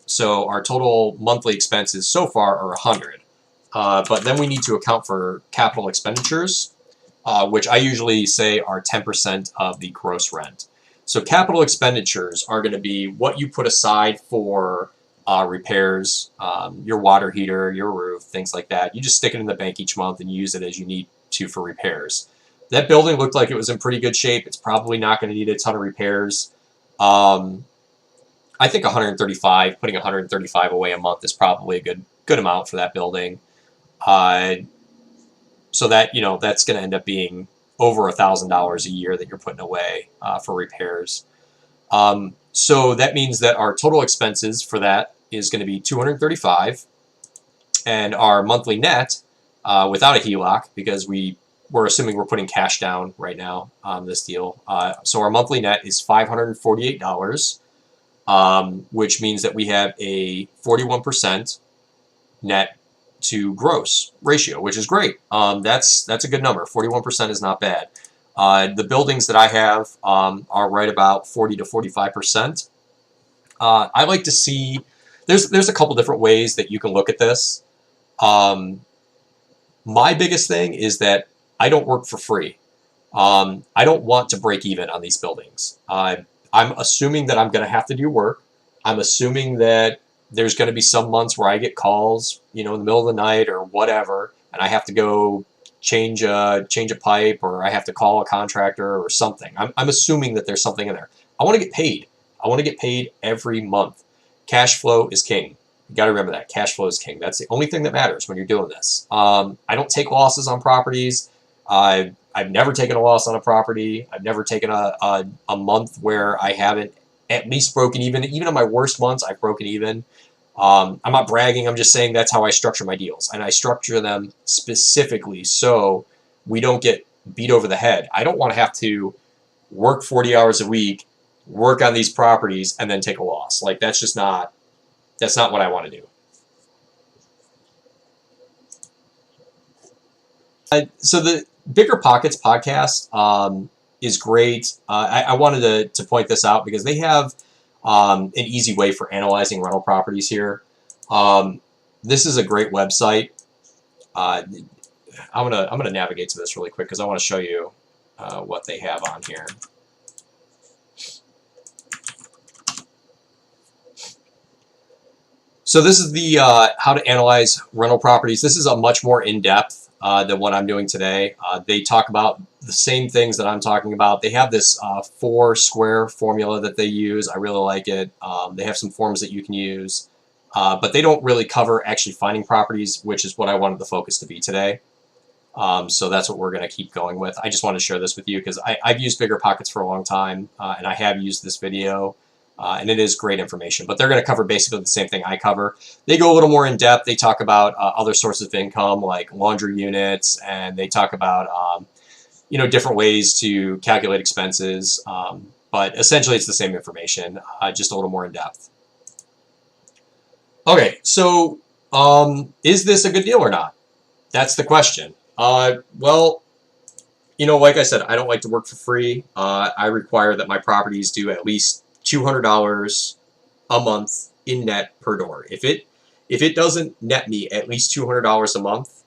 So our total monthly expenses so far are $100. But then we need to account for capital expenditures, which I usually say are 10% of the gross rent. So capital expenditures are going to be what you put aside for repairs, your water heater, your roof, things like that. You just stick it in the bank each month and use it as you need to for repairs. That building looked like it was in pretty good shape. It's probably not going to need a ton of repairs. I think 135, putting 135 away a month is probably a good amount for that building. So that, that's going to end up being over $1,000 a year that you're putting away for repairs. So that means that our total expenses for that is going to be $235. And our monthly net, without a HELOC, because we're assuming we're putting cash down right now on this deal. So our monthly net is $548, which means that we have a 41% net to gross ratio, which is great. That's a good number. 41% is not bad. The buildings that I have are right about 40 to 45%. I like to see, there's a couple different ways that you can look at this. My biggest thing is that I don't work for free. I don't want to break even on these buildings. I'm assuming that I'm going to have to do work. I'm assuming that there's going to be some months where I get calls, in the middle of the night or whatever, and I have to go change a pipe, or I have to call a contractor or something. I'm assuming that there's something in there. I want to get paid. I want to get paid every month. Cash flow is king. You got to remember that. Cash flow is king. That's the only thing that matters when you're doing this. I don't take losses on properties. I've never taken a loss on a property. I've never taken a month where I haven't at least broken even. Even on my worst months, I've broken even. I'm not bragging. I'm just saying that's how I structure my deals. And I structure them specifically so we don't get beat over the head. I don't want to have to work 40 hours a week, work on these properties, and then take a loss. Like, that's not what I want to do. So the Biggerpockets podcast is great. I wanted to point this out because they have an easy way for analyzing rental properties here. This is a great website. I'm gonna navigate to this really quick because I want to show you what they have on here. So this is the how to analyze rental properties. This is a much more in-depth than what I'm doing today. They talk about the same things that I'm talking about. They have this 4-square formula that they use. I really like it. They have some forms that you can use, but they don't really cover actually finding properties, which is what I wanted the focus to be today. So that's what we're going to keep going with. I just want to share this with you because I've used Biggerpockets for a long time, and I have used this video. And it is great information, but they're going to cover basically the same thing I cover. They go a little more in depth. They talk about other sources of income like laundry units, and they talk about different ways to calculate expenses. But essentially, it's the same information, just a little more in depth. Okay, so is this a good deal or not? That's the question. Well, like I said, I don't like to work for free. I require that my properties do at least $200 a month in net per door. If it doesn't net me at least $200 a month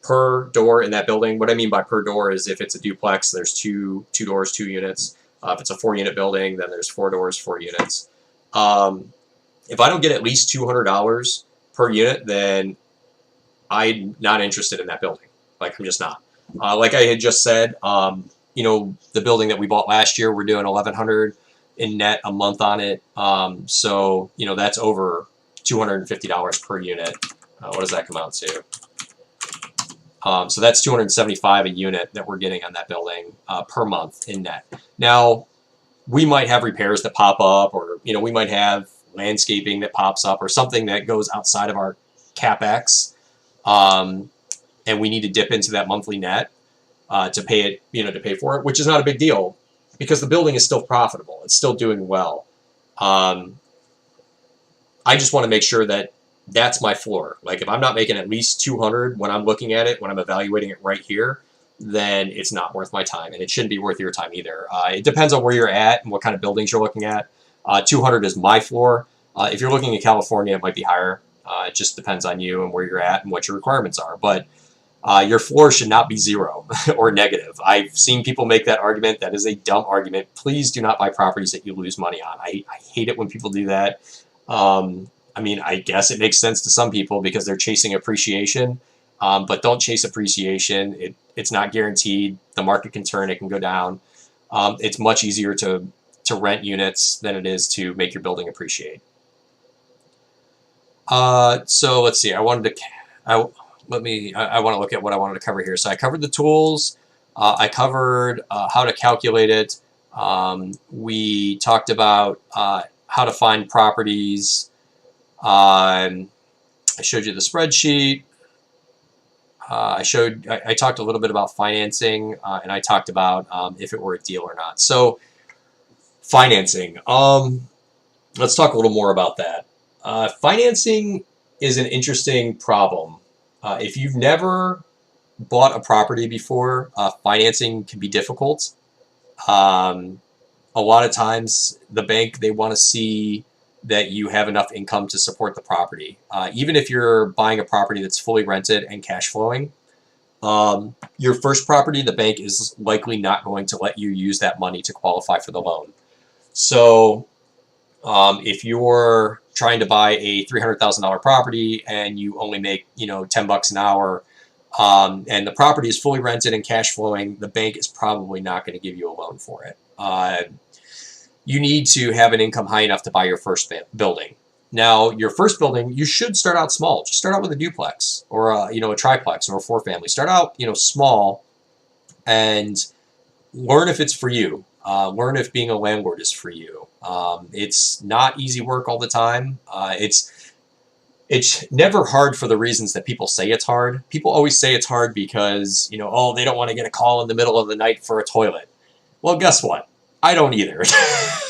per door in that building, what I mean by per door is if it's a duplex, there's two doors, 2 units. If it's a 4-unit building, then there's 4 doors, 4 units. If I don't get at least $200 per unit, then I'm not interested in that building. Like, I'm just not. Like I had just said, the building that we bought last year, we're doing $1,100 in net a month on it. So, that's over $250 per unit. What does that come out to? So that's $275 a unit that we're getting on that building per month in net. Now, we might have repairs that pop up, or, we might have landscaping that pops up, or something that goes outside of our CapEx, and we need to dip into that monthly net to pay it, to pay for it, which is not a big deal, because the building is still profitable. It's still doing well. I just want to make sure that that's my floor. Like, if I'm not making at least $200 when I'm looking at it, when I'm evaluating it right here, then it's not worth my time, and it shouldn't be worth your time either. It depends on where you're at and what kind of buildings you're looking at. $200 is my floor. If you're looking in California, it might be higher. It just depends on you and where you're at and what your requirements are. But your floor should not be 0 or negative. I've seen people make that argument. That is a dumb argument. Please do not buy properties that you lose money on. I hate it when people do that. I mean, I guess it makes sense to some people because they're chasing appreciation, but don't chase appreciation. It's not guaranteed. The market can turn. It can go down. It's much easier to rent units than it is to make your building appreciate. So let's see. I want to look at what I wanted to cover here. So I covered the tools. I covered how to calculate it. We talked about how to find properties. I showed you the spreadsheet. I talked a little bit about financing, and I talked about if it were a deal or not. So financing. Let's talk a little more about that. Financing is an interesting problem. If you've never bought a property before, financing can be difficult. A lot of times the bank, they want to see that you have enough income to support the property. Even if you're buying a property that's fully rented and cash flowing, your first property, the bank is likely not going to let you use that money to qualify for the loan. So if you're trying to buy a $300,000 property and you only make, $10 an hour, and the property is fully rented and cash flowing, the bank is probably not going to give you a loan for it. You need to have an income high enough to buy your first building. Now, your first building, you should start out small. Just start out with a duplex or a triplex or a four-family. Start out, small, and learn if it's for you. Learn if being a landlord is for you. It's not easy work all the time. It's never hard for the reasons that people say it's hard. People always say it's hard because, they don't want to get a call in the middle of the night for a toilet. Well, guess what? I don't either.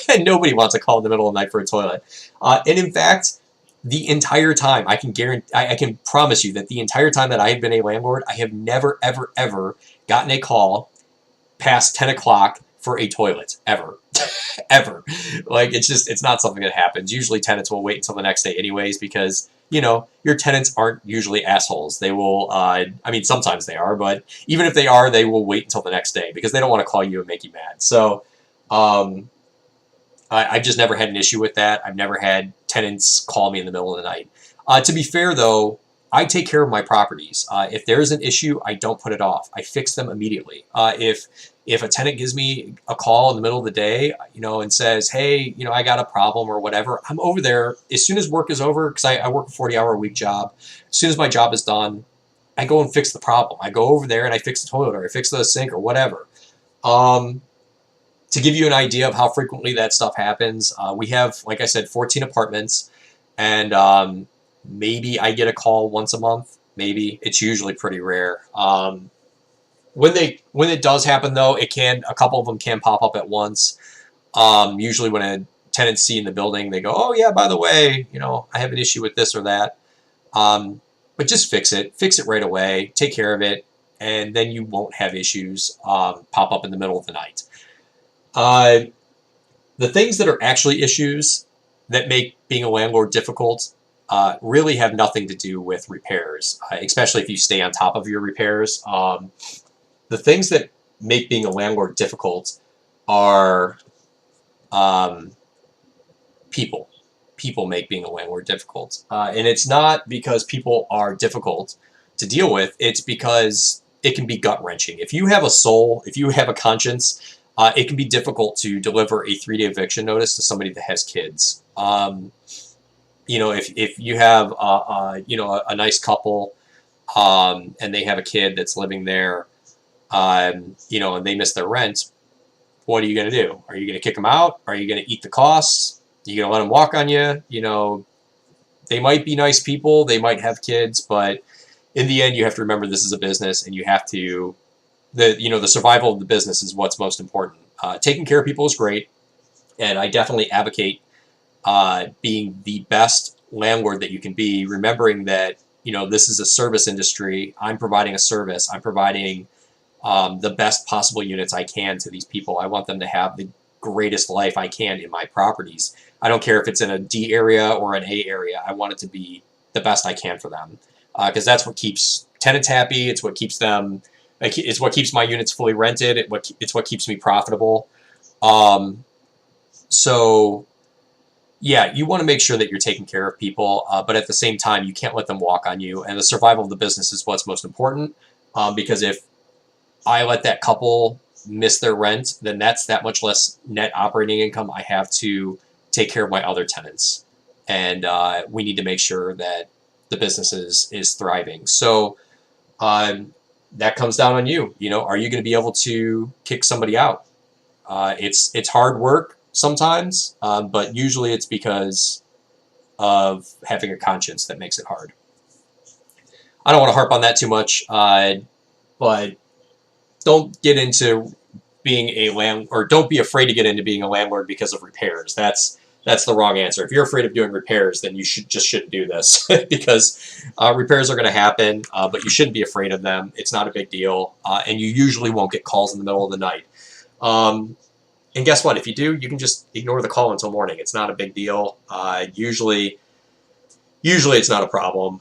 And nobody wants a call in the middle of the night for a toilet. And in fact, the entire time, I can promise you that the entire time that I have been a landlord, I have never, ever, ever gotten a call past 10 o'clock for a toilet, ever. Ever. Like, it's not something that happens. Usually tenants will wait until the next day anyways because, your tenants aren't usually assholes. They will, sometimes they are, but even if they are, they will wait until the next day because they don't want to call you and make you mad. So, I've just never had an issue with that. I've never had tenants call me in the middle of the night. To be fair, though, I take care of my properties. If there's an issue, I don't put it off. I fix them immediately. If a tenant gives me a call in the middle of the day, and says, hey, I got a problem or whatever, I'm over there as soon as work is over, because I work a 40-hour-a-week job. As soon as my job is done, I go and fix the problem. I go over there and I fix the toilet or I fix the sink or whatever. To give you an idea of how frequently that stuff happens, we have, like I said, 14 apartments, and maybe I get a call once a month. Maybe. It's usually pretty rare. When it does happen, though, a couple of them can pop up at once. Usually when a tenant's in the building, they go, oh yeah, by the way, I have an issue with this or that. But just fix it right away, take care of it, and then you won't have issues pop up in the middle of the night. The things that are actually issues that make being a landlord difficult really have nothing to do with repairs, especially if you stay on top of your repairs. The things that make being a landlord difficult are people. People make being a landlord difficult. And it's not because people are difficult to deal with. It's because it can be gut-wrenching. If you have a soul, if you have a conscience, it can be difficult to deliver a 3-day eviction notice to somebody that has kids. If you have a nice couple and they have a kid that's living there, and they miss their rent, what are you going to do? Are you going to kick them out? Are you going to eat the costs? Are you going to let them walk on you? They might be nice people, they might have kids, but in the end, you have to remember this is a business, and you have to, the survival of the business is what's most important. Taking care of people is great, and I definitely advocate being the best landlord that you can be, remembering that, this is a service industry. I'm providing a service. I'm providing the best possible units I can to these people. I want them to have the greatest life I can in my properties. I don't care if it's in a D area or an A area. I want it to be the best I can for them, because that's what keeps tenants happy. It's what keeps them. It's what keeps my units fully rented. It's what keeps me profitable. So, yeah, you want to make sure that you're taking care of people, but at the same time, you can't let them walk on you. And the survival of the business is what's most important, because if I let that couple miss their rent, then that's that much less net operating income I have to take care of my other tenants. And we need to make sure that the business is thriving. So that comes down on you. Are you going to be able to kick somebody out? It's hard work sometimes, but usually it's because of having a conscience that makes it hard. I don't want to harp on that too much, but don't get into being a or don't be afraid to get into being a landlord because of repairs. That's the wrong answer. If you're afraid of doing repairs, then you shouldn't do this because repairs are going to happen, but you shouldn't be afraid of them. It's not a big deal, and you usually won't get calls in the middle of the night. And guess what? If you do, you can just ignore the call until morning. It's not a big deal. Usually it's not a problem.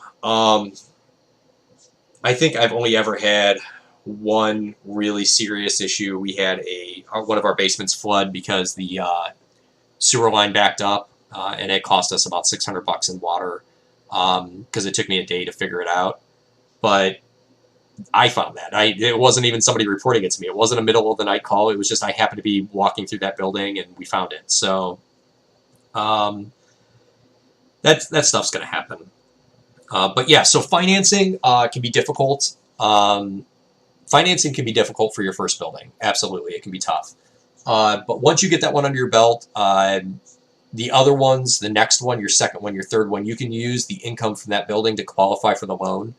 I think I've only ever had one really serious issue. We had one of our basements flood because the sewer line backed up, and it cost us about $600 in water because it took me a day to figure it out. But I found that. It wasn't even somebody reporting it to me. It wasn't a middle of the night call. It was just I happened to be walking through that building and we found it. So that stuff's going to happen. But yeah, so financing can be difficult. Financing can be difficult for your first building. Absolutely, it can be tough. But once you get that one under your belt, the other ones, the next one, your second one, your third one, you can use the income from that building to qualify for the loan.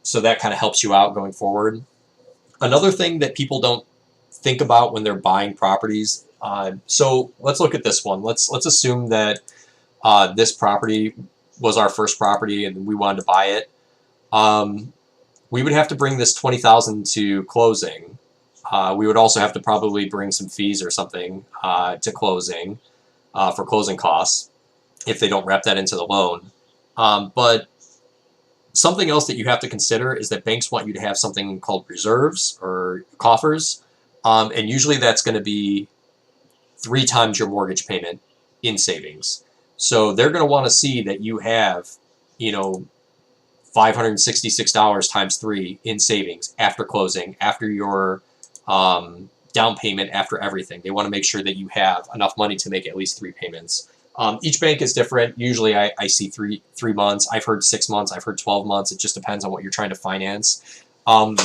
So that kind of helps you out going forward. Another thing that people don't think about when they're buying properties. So let's look at this one. Let's assume that this property was our first property and we wanted to buy it. We would have to bring this $20,000 to closing. We would also have to probably bring some fees or something to closing for closing costs if they don't wrap that into the loan. But something else that you have to consider is that banks want you to have something called reserves or coffers, and usually that's going to be 3 times your mortgage payment in savings. So they're going to want to see that you have, $566 times 3 in savings after closing, after your down payment, after everything. They want to make sure that you have enough money to make at least 3 payments. Each bank is different. Usually I see three months. I've heard 6 months. I've heard 12 months. It just depends on what you're trying to finance.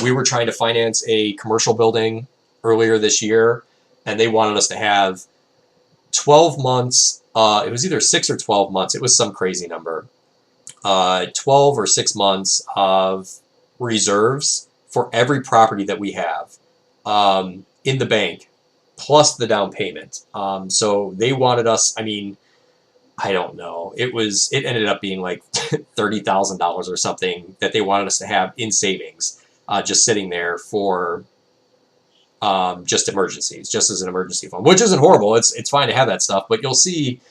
We were trying to finance a commercial building earlier this year, and they wanted us to have 12 months. It was either 6 or 12 months. It was some crazy number. 12 or 6 months of reserves for every property that we have in the bank, plus the down payment. So they wanted us, I don't know. It ended up being like $30,000 or something that they wanted us to have in savings, just sitting there for just emergencies, just as an emergency fund, which isn't horrible. It's fine to have that stuff, but you'll see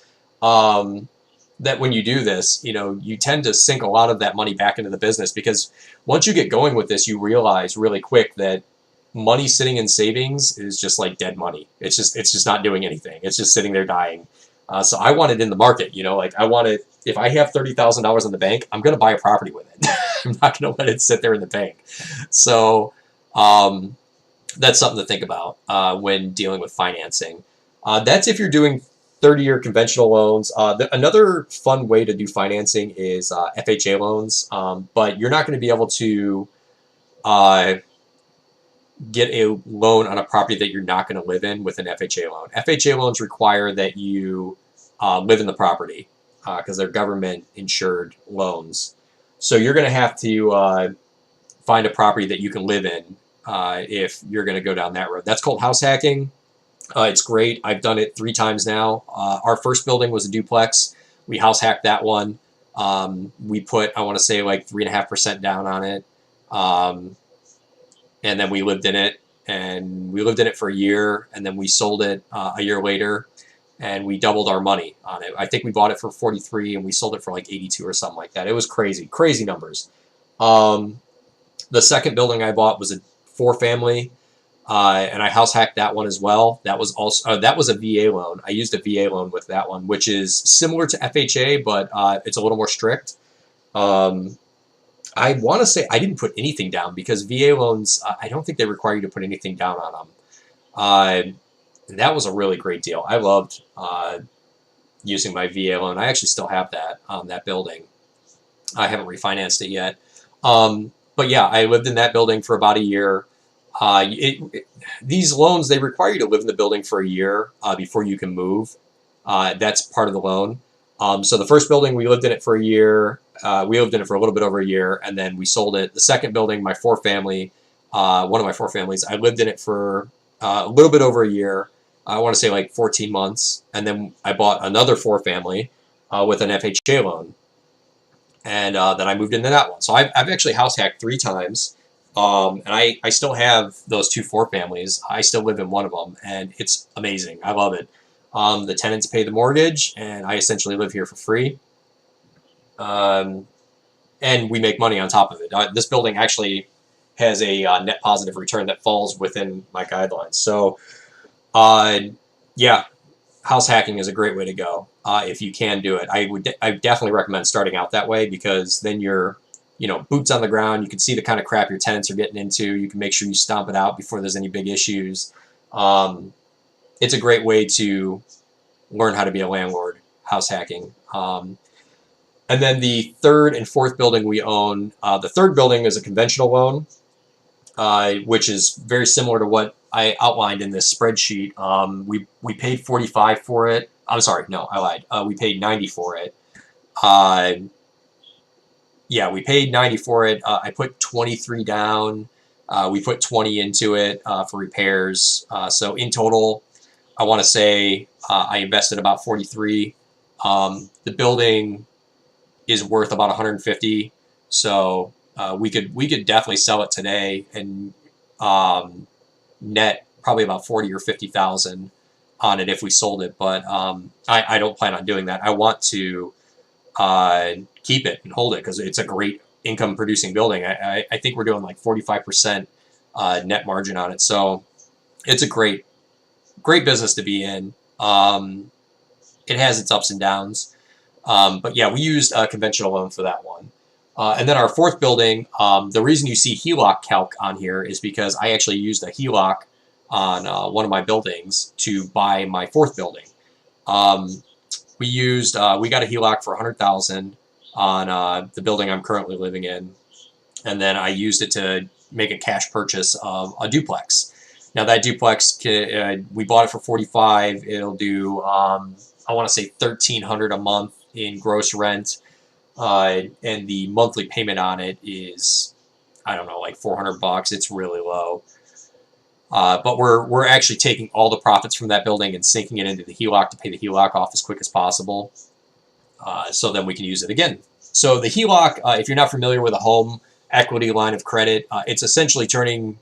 that when you do this, you tend to sink a lot of that money back into the business, because once you get going with this, you realize really quick that money sitting in savings is just like dead money. It's just not doing anything. It's just sitting there dying. So I want it in the market, I want it. If I have $30,000 in the bank, I'm going to buy a property with it. I'm not going to let it sit there in the bank. So that's something to think about when dealing with financing. That's if you're doing 30-year conventional loans. Another fun way to do financing is FHA loans, but you're not going to be able to get a loan on a property that you're not going to live in with an FHA loan. FHA loans require that you live in the property because they're government-insured loans. So you're going to have to find a property that you can live in if you're going to go down that road. That's called house hacking. It's great. I've done it 3 times now. Our first building was a duplex. We house hacked that one. We put, I want to say, like 3.5% down on it. And then we lived in it. And we lived in it for a year. And then we sold it a year later. And we doubled our money on it. I think we bought it for 43 and we sold it for like 82 or something like that. It was crazy, crazy numbers. The second building I bought was a 4-family. And I house hacked that one as well. That was also that was a VA loan. I used a VA loan with that one, which is similar to FHA, but it's a little more strict. I want to say I didn't put anything down because VA loans, I don't think they require you to put anything down on them. That was a really great deal. I loved using my VA loan. I actually still have that building. I haven't refinanced it yet. But yeah, I lived in that building for about a year. These loans, they require you to live in the building for a year before you can move. That's part of the loan. So the first building, we lived in it for a year. we lived in it for a little bit over a year, and then we sold it. The second building, my four family, one of my four families, I lived in it for a little bit over a year. I want to say like 14 months, and then I bought another four family with an FHA loan, and then I moved into that one. So I've actually house hacked 3 times, and I still have those 2 four families. I still live in one of them, and it's amazing. I love it. The tenants pay the mortgage, and I essentially live here for free. And we make money on top of it. This building actually has a net positive return that falls within my guidelines. So, yeah, house hacking is a great way to go if you can do it. I definitely recommend starting out that way, because then you're, boots on the ground. You can see the kind of crap your tenants are getting into. You can make sure you stomp it out before there's any big issues. It's a great way to learn how to be a landlord, house hacking. And then the third and fourth building we own, the third building is a conventional loan, which is very similar to what I outlined in this spreadsheet. We paid 45 for it. I'm sorry, no, I lied. We paid 90 for it. Yeah, we paid 90 for it. I put 23 down. We put 20 into it for repairs. So in total, I want to say I invested about 43. The building is worth about 150, so we could definitely sell it today and net probably about 40 or 50,000 on it if we sold it. But I don't plan on doing that. I want to keep it and hold it because it's a great income producing building. I think we're doing like 45% net margin on it, so it's a great business to be in. It has its ups and downs. But yeah, we used a conventional loan for that one. And then our fourth building, the reason you see HELOC calc on here is because I actually used a HELOC on one of my buildings to buy my fourth building. We got a HELOC for $100,000 on the building I'm currently living in, and then I used it to make a cash purchase of a duplex. Now that duplex, we bought it for 45. It'll do, I want to say $1,300 a month in gross rent, and the monthly payment on it is, I don't know, like $400. It's really low. But we're actually taking all the profits from that building and sinking it into the HELOC to pay the HELOC off as quick as possible, so then we can use it again. So the HELOC, if you're not familiar with a home equity line of credit, it's essentially turning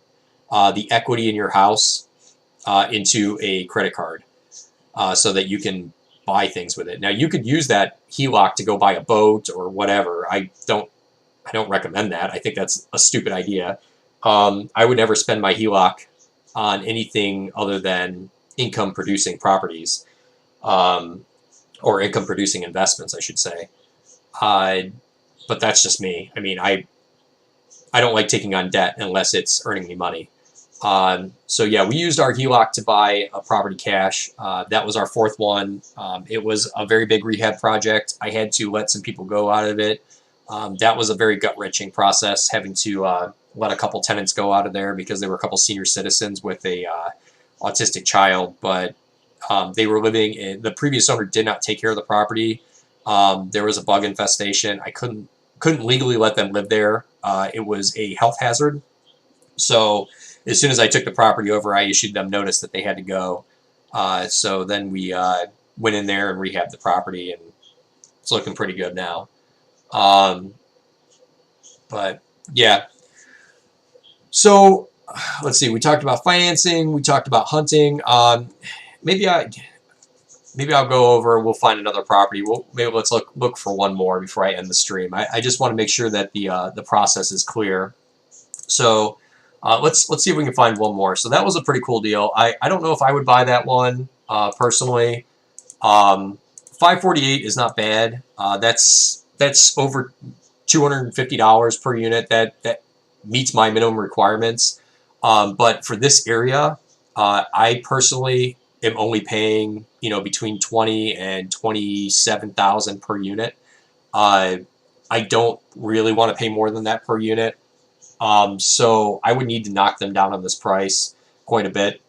the equity in your house into a credit card, so that you can buy things with it. Now you could use that HELOC to go buy a boat or whatever. I don't recommend that. I think that's a stupid idea. I would never spend my HELOC on anything other than income producing properties, or income producing investments, I should say. But that's just me. I mean, I don't like taking on debt unless it's earning me money. So yeah, we used our HELOC to buy a property cash. That was our fourth one. It was a very big rehab project. I had to let some people go out of it. That was a very gut-wrenching process, having to let a couple tenants go out of there because they were a couple senior citizens with a autistic child. But they were living in, the previous owner did not take care of the property. There was a bug infestation. I couldn't legally let them live there. It was a health hazard. So as soon as I took the property over, I issued them notice that they had to go. So then we went in there and rehabbed the property, and it's looking pretty good now. But yeah. So let's see. We talked about financing. We talked about hunting. Maybe I'll go over. We'll find another property. Maybe let's look for one more before I end the stream. I just want to make sure that the process is clear. So. Let's see if we can find one more. So that was a pretty cool deal. I don't know if I would buy that one personally. $548 is not bad. That's over $250 per unit. That meets my minimum requirements. But for this area, I personally am only paying between $20,000 and $27,000 per unit. I don't really want to pay more than that per unit. So I would need to knock them down on this price quite a bit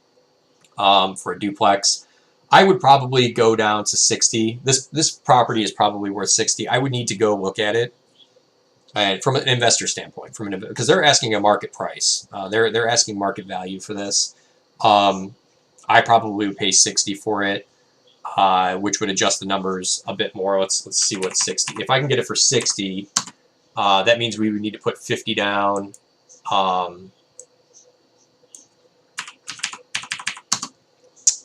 for a duplex. I would probably go down to 60. This property is probably worth 60. I would need to go look at it And from an investor standpoint, because they're asking a market price, they're asking market value for this. I probably would pay 60 for it, which would adjust the numbers a bit more. Let's see what 60. If I can get it for 60, that means we would need to put 50 down.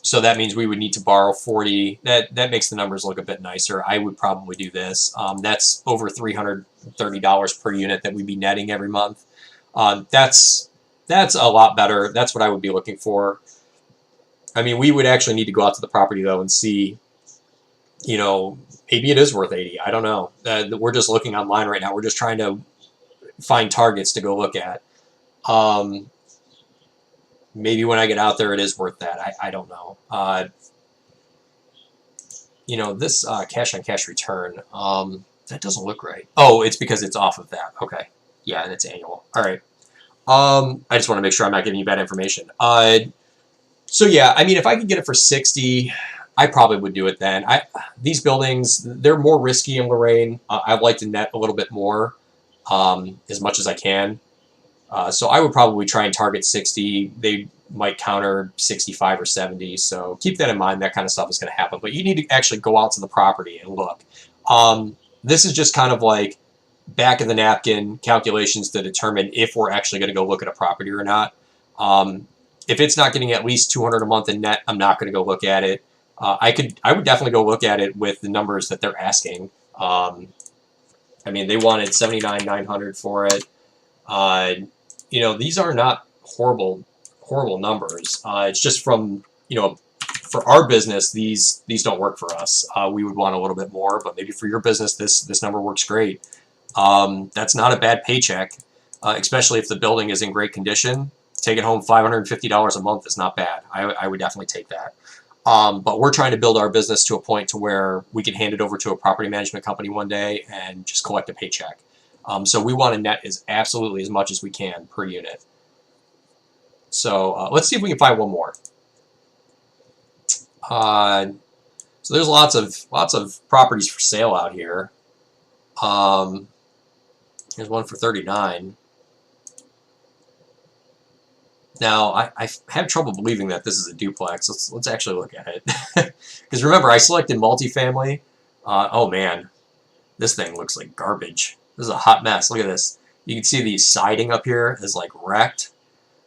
So that means we would need to borrow 40. That makes the numbers look a bit nicer. I would probably do this. That's over $330 per unit that we'd be netting every month. That's a lot better. That's what I would be looking for. I mean, we would actually need to go out to the property though and see, you know, maybe it is worth 80. I don't know. We're just looking online right now. We're just trying to find targets to go look at. Maybe when I get out there, it is worth that. I don't know. You know, this cash on cash return, that doesn't look right. Oh, it's because it's off of that. Okay. Yeah, and it's annual. All right. I just want to make sure I'm not giving you bad information. So yeah, I mean, if I could get it for 60, I probably would do it then. These buildings, they're more risky in Lorraine. I'd like to net a little bit more, as much as I can. So I would probably try and target 60. They might counter 65 or 70. So keep that in mind. That kind of stuff is going to happen. But you need to actually go out to the property and look. This is just kind of like back of the napkin calculations to determine if we're actually going to go look at a property or not. If it's not getting at least 200 a month in net, I'm not going to go look at it. I would definitely go look at it with the numbers that they're asking. I mean, they wanted 79,900 for it. You know, these are not horrible numbers. It's just from, you know, for our business, these don't work for us. We would want a little bit more, but maybe for your business, this number works great. That's not a bad paycheck, especially if the building is in great condition. Taking home $550 a month is not bad. I would definitely take that. But we're trying to build our business to a point to where we can hand it over to a property management company one day and just collect a paycheck. So we want to net absolutely as much as we can per unit. So let's see if we can find one more. So there's lots of properties for sale out here. Here's one for 39. Now I have trouble believing that this is a duplex. Let's actually look at it. Because remember, I selected multifamily. Oh man, this thing looks like garbage. This is a hot mess. Look at this. You can see the siding up here is like wrecked.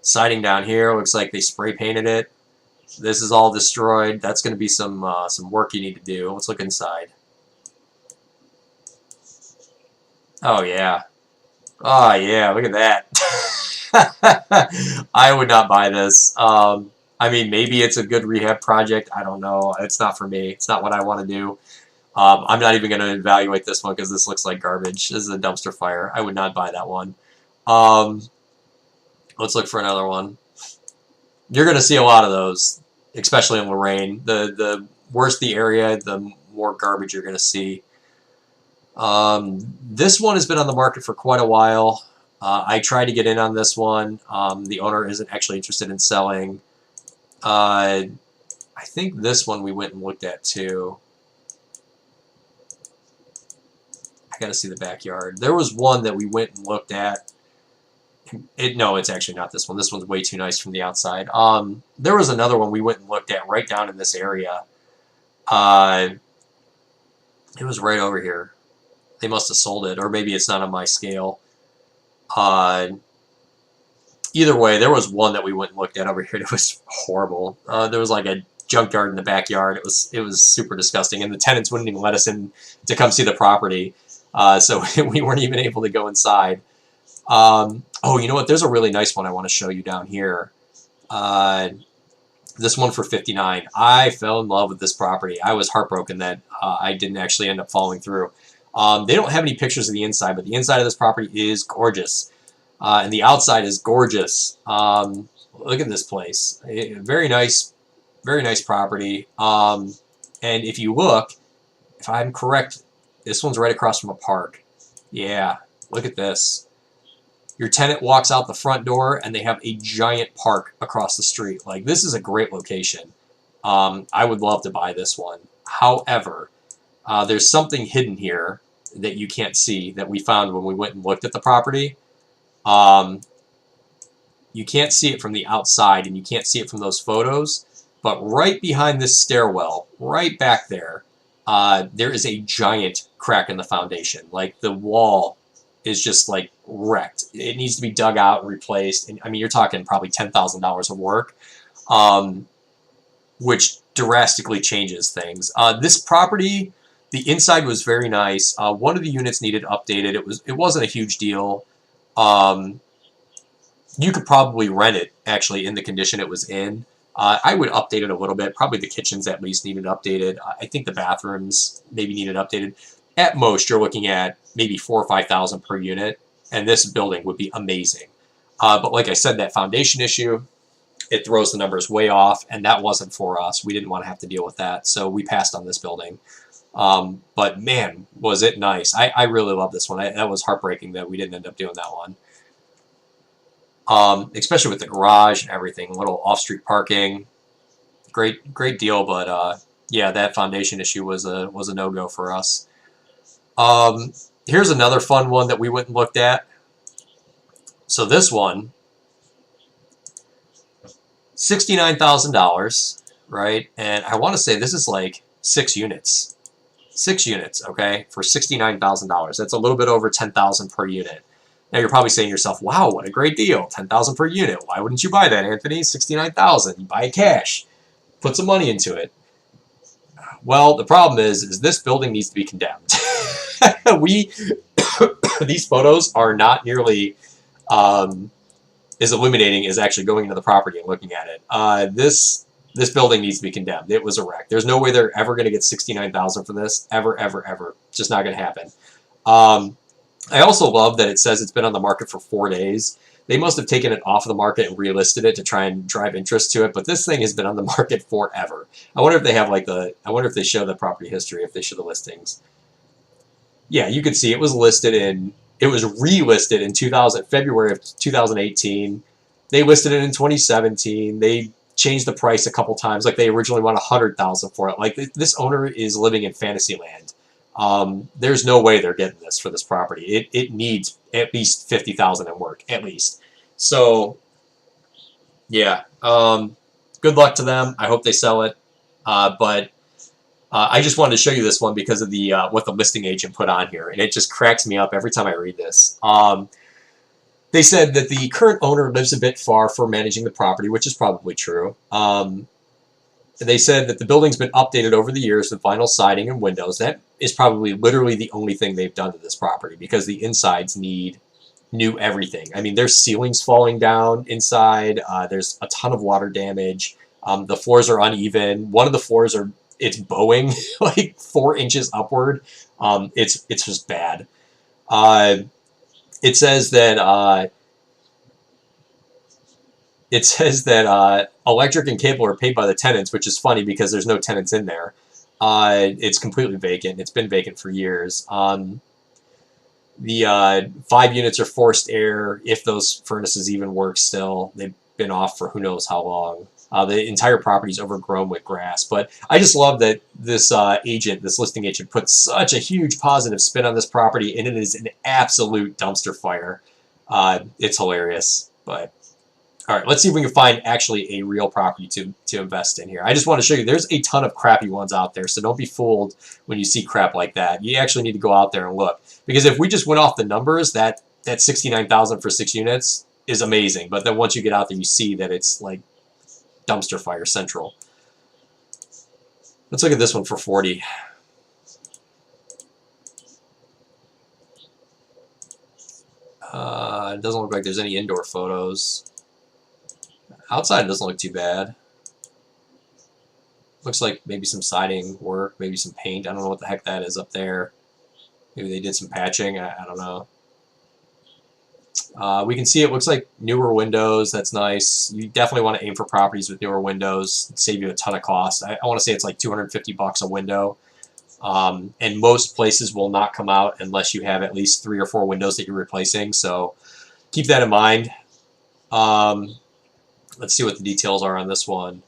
Siding down here looks like they spray painted it. This is all destroyed. That's going to be some work you need to do. Let's look inside. Oh yeah. Oh yeah, look at that. I would not buy this. I mean, maybe it's a good rehab project. I don't know. It's not for me. It's not what I want to do. I'm not even going to evaluate this one because this looks like garbage. This is a dumpster fire. I would not buy that one. Let's look for another one. You're going to see a lot of those, especially in Lorraine. The worse the area, the more garbage you're going to see. This one has been on the market for quite a while. I tried to get in on this one. The owner isn't actually interested in selling. I think this one we went and looked at too. I gotta see the backyard. There was one that we went and looked at. No, it's actually not this one. This one's way too nice from the outside. There was another one we went and looked at right down in this area. It was right over here. They must have sold it, or maybe it's not on my scale. Either way, there was one that we went and looked at over here. It was horrible. There was like a junkyard in the backyard. It was super disgusting, and the tenants wouldn't even let us in to come see the property. So we weren't even able to go inside. Oh, you know what? There's a really nice one I want to show you down here. This one for 59. I fell in love with this property. I was heartbroken that I didn't actually end up following through. They don't have any pictures of the inside, but the inside of this property is gorgeous. And the outside is gorgeous. Look at this place. Very nice property. And if you look, if I'm correct, this one's right across from a park. Yeah, look at this. Your tenant walks out the front door and they have a giant park across the street. Like, this is a great location. I would love to buy this one. However, there's something hidden here. that you can't see that we found when we went and looked at the property. You can't see it from the outside, and you can't see it from those photos. But right behind this stairwell, right back there, there is a giant crack in the foundation. Like the wall is just like wrecked. It needs to be dug out and replaced. And I mean, you're talking probably $10,000 of work, which drastically changes things. This property, the inside was very nice. One of the units needed updated. It wasn't a huge deal. You could probably rent it actually in the condition it was in. I would update it a little bit. Probably the kitchens at least needed updated. I think the bathrooms maybe needed updated. At most, you're looking at maybe $4,000 or $5,000 per unit, and this building would be amazing. But like I said, that foundation issue, it throws the numbers way off, and that wasn't for us. We didn't want to have to deal with that, so we passed on this building. But man, was it nice. I really love this one. That was heartbreaking that we didn't end up doing that one. Especially with the garage and everything, little off-street parking, great deal. But yeah, that foundation issue was a no-go for us. Here's another fun one that we went and looked at. So this one, $69,000, right? And I want to say this is like 6 units. 6 units, okay, for $69,000. That's a little bit over $10,000 per unit. Now you're probably saying to yourself, wow, what a great deal, $10,000 per unit. Why wouldn't you buy that, Anthony? $69,000. You buy it cash. Put some money into it. Well, the problem is this building needs to be condemned. These photos are not nearly as illuminating as actually going into the property and looking at it. This building needs to be condemned. It was a wreck. There's no way they're ever going to get $69,000 for this. Ever, ever, ever. It's just not going to happen. I also love that it says it's been on the market for 4 days. They must have taken it off of the market and relisted it to try and drive interest to it, but this thing has been on the market forever. I wonder if they have like I wonder if they show the property history, if they show the listings. Yeah, you can see it was listed it was relisted in February of 2018. They listed it in 2017. They changed the price a couple times. Like they originally wanted $100,000 for it. Like this owner is living in fantasy land. There's no way they're getting this for this property. It needs at least $50,000 in work, at least. So, yeah. Good luck to them. I hope they sell it. But I just wanted to show you this one because of the what the listing agent put on here, and it just cracks me up every time I read this. They said that the current owner lives a bit far for managing the property, which is probably true. They said that the building's been updated over the years with vinyl siding and windows. That is probably literally the only thing they've done to this property because the insides need new everything. I mean, there's ceilings falling down inside. There's a ton of water damage. The floors are uneven. One of the floors it's bowing like 4 inches upward. It's just bad. It says that electric and cable are paid by the tenants, which is funny because there's no tenants in there. It's completely vacant. It's been vacant for years. The 5 units are forced air, if those furnaces even work still. They've been off for who knows how long. The entire property is overgrown with grass. But I just love that this listing agent, put such a huge positive spin on this property, and it is an absolute dumpster fire. It's hilarious. But all right, let's see if we can find actually a real property to invest in here. I just want to show you there's a ton of crappy ones out there, so don't be fooled when you see crap like that. You actually need to go out there and look. Because if we just went off the numbers, that $69,000 for 6 units is amazing. But then once you get out there, you see that it's like dumpster fire central. Let's look at this one for 40. It doesn't look like there's any indoor photos. Outside, it doesn't look too bad. Looks like maybe some siding work, maybe some paint. I don't know what the heck that is up there. Maybe they did some patching. I don't know. We can see it looks like newer windows. That's nice. You definitely want to aim for properties with newer windows. It'd save you a ton of cost. I want to say it's like $250 a window. And most places will not come out unless you have at least 3 or 4 windows that you're replacing. So keep that in mind. Let's see what the details are on this one.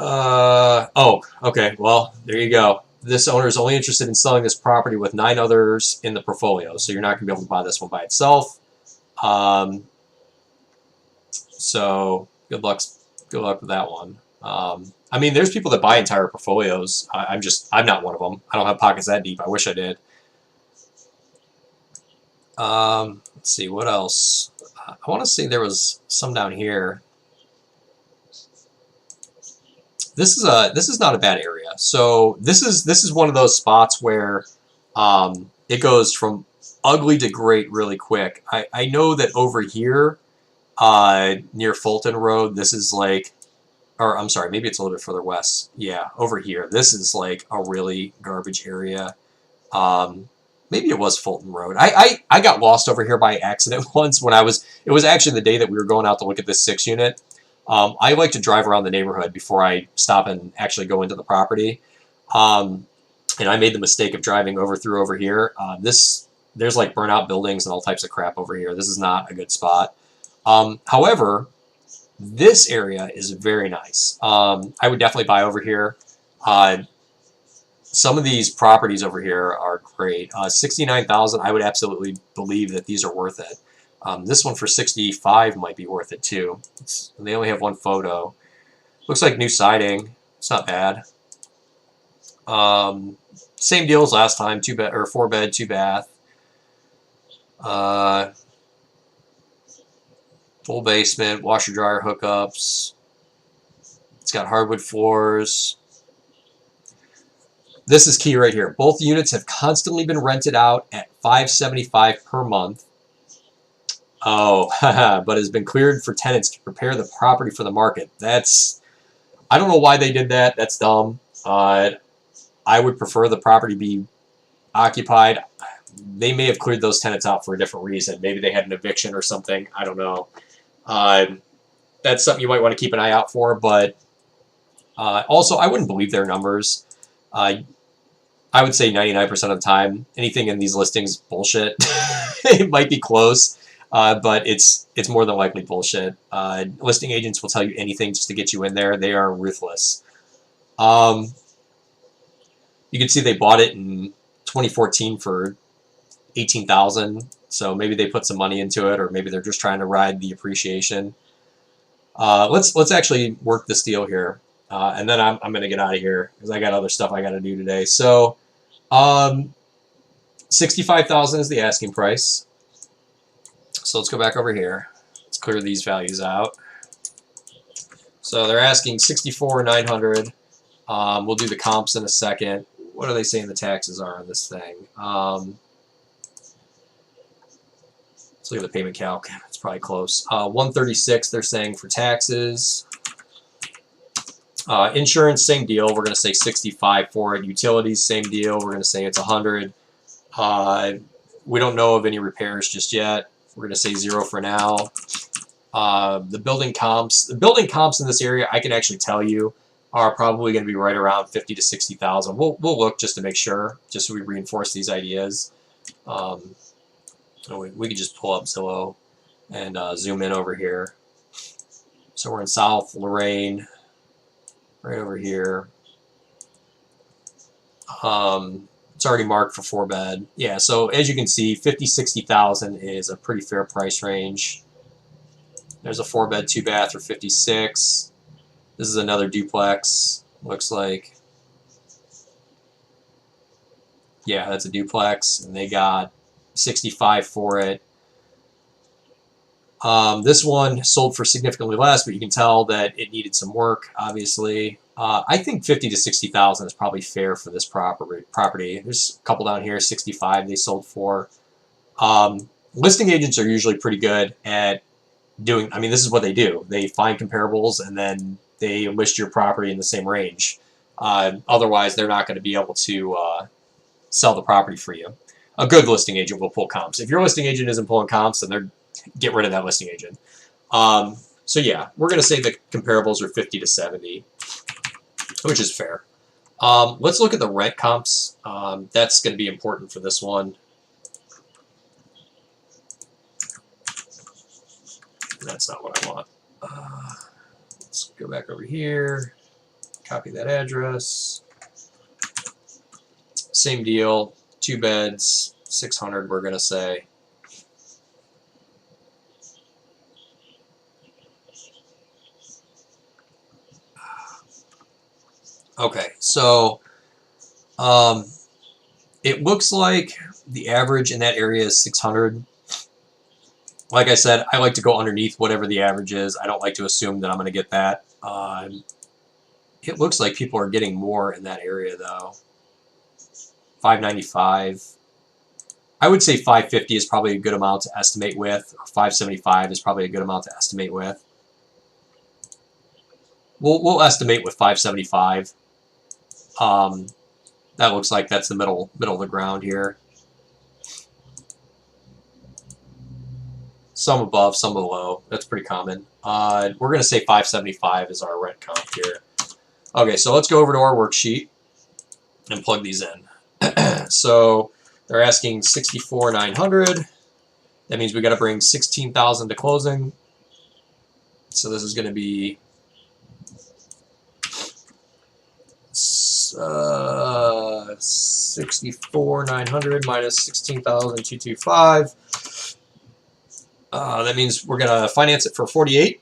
Oh, okay. Well, there you go. this owner is only interested in selling this property with 9 others in the portfolio, so you're not going to be able to buy this one by itself. So good luck with that one. I mean, there's people that buy entire portfolios. I'm not one of them. I don't have pockets that deep. I wish I did. Let's see what else. I want to say there was some down here. This is not a bad area. So this is one of those spots where it goes from ugly to great really quick. I know that over here near Fulton Road, this is like, or I'm sorry, maybe it's a little bit further west. Yeah, over here, this is like a really garbage area. Maybe it was Fulton Road. I got lost over here by accident once when it was actually the day that we were going out to look at this 6 unit. I like to drive around the neighborhood before I stop and actually go into the property. And I made the mistake of driving over here. There's like burnout buildings and all types of crap over here. This is not a good spot. However, this area is very nice. I would definitely buy over here. Some of these properties over here are great. 69,000, I would absolutely believe that these are worth it. This one for 65 might be worth it too. They only have one photo. Looks like new siding. It's not bad. Same deal as last time. 4 bed, 2 bath. Full basement, washer dryer hookups. It's got hardwood floors. This is key right here. Both units have constantly been rented out at $575 per month. Oh, but has been cleared for tenants to prepare the property for the market. I don't know why they did that. That's dumb. I would prefer the property be occupied. They may have cleared those tenants out for a different reason. Maybe they had an eviction or something. I don't know. That's something you might want to keep an eye out for. But also, I wouldn't believe their numbers. I would say 99% of the time, anything in these listings, bullshit. It might be close, but it's more than likely bullshit. Listing agents will tell you anything just to get you in there. They are ruthless. You can see they bought it in 2014 for $18,000. So maybe they put some money into it, or maybe they're just trying to ride the appreciation. Let's actually work this deal here. And then I'm going to get out of here because I got other stuff I got to do today. So, 65,000 is the asking price. So let's go back over here. Let's clear these values out. So they're asking 64,900. We'll do the comps in a second. What are they saying the taxes are on this thing? Let's look at the payment calc. It's probably close. 136 they're saying for taxes. Insurance, same deal. We're going to say 65 for it. Utilities, same deal. We're going to say it's 100. We don't know of any repairs just yet. We're going to say 0 for now. The building comps in this area, I can actually tell you, are probably going to be right around 50 to 60,000. We'll look just to make sure, just so we reinforce these ideas. We could just pull up Zillow and zoom in over here. So we're in South Lorraine. Right over here. It's already marked for 4 bed. Yeah, so as you can see, 50, 60,000 is a pretty fair price range. There's a 4 bed, 2 bath for 56. This is another duplex. Looks like. Yeah, that's a duplex, and they got 65 for it. This one sold for significantly less, but you can tell that it needed some work, obviously. I think 50 to 60,000 is probably fair for this property. There's a couple down here, 65 they sold for. Listing agents are usually pretty good at doing, I mean, this is what they do. They find comparables and then they list your property in the same range. Otherwise, they're not going to be able to sell the property for you. A good listing agent will pull comps. If your listing agent isn't pulling comps, then get rid of that listing agent. So yeah, we're going to say the comparables are 50 to 70, which is fair. Let's look at the rent comps. That's going to be important for this one. That's not what I want. Let's go back over here, copy that address. same deal. 2 beds, 600. We're gonna say. Okay, so it looks like the average in that area is 600. Like I said, I like to go underneath whatever the average is. I don't like to assume that I'm going to get that. It looks like people are getting more in that area, though. 595. I would say 550 is probably a good amount to estimate with. Or 575 is probably a good amount to estimate with. We'll estimate with 575. That looks like that's the middle of the ground here. Some above, some below. That's pretty common. We're going to say 575 is our rent comp here. Okay, so let's go over to our worksheet and plug these in. So they're asking 64,900. That means we got to bring 16,000 to closing. So this is going to be 64,900 minus 16,225. That means we're going to finance it for 48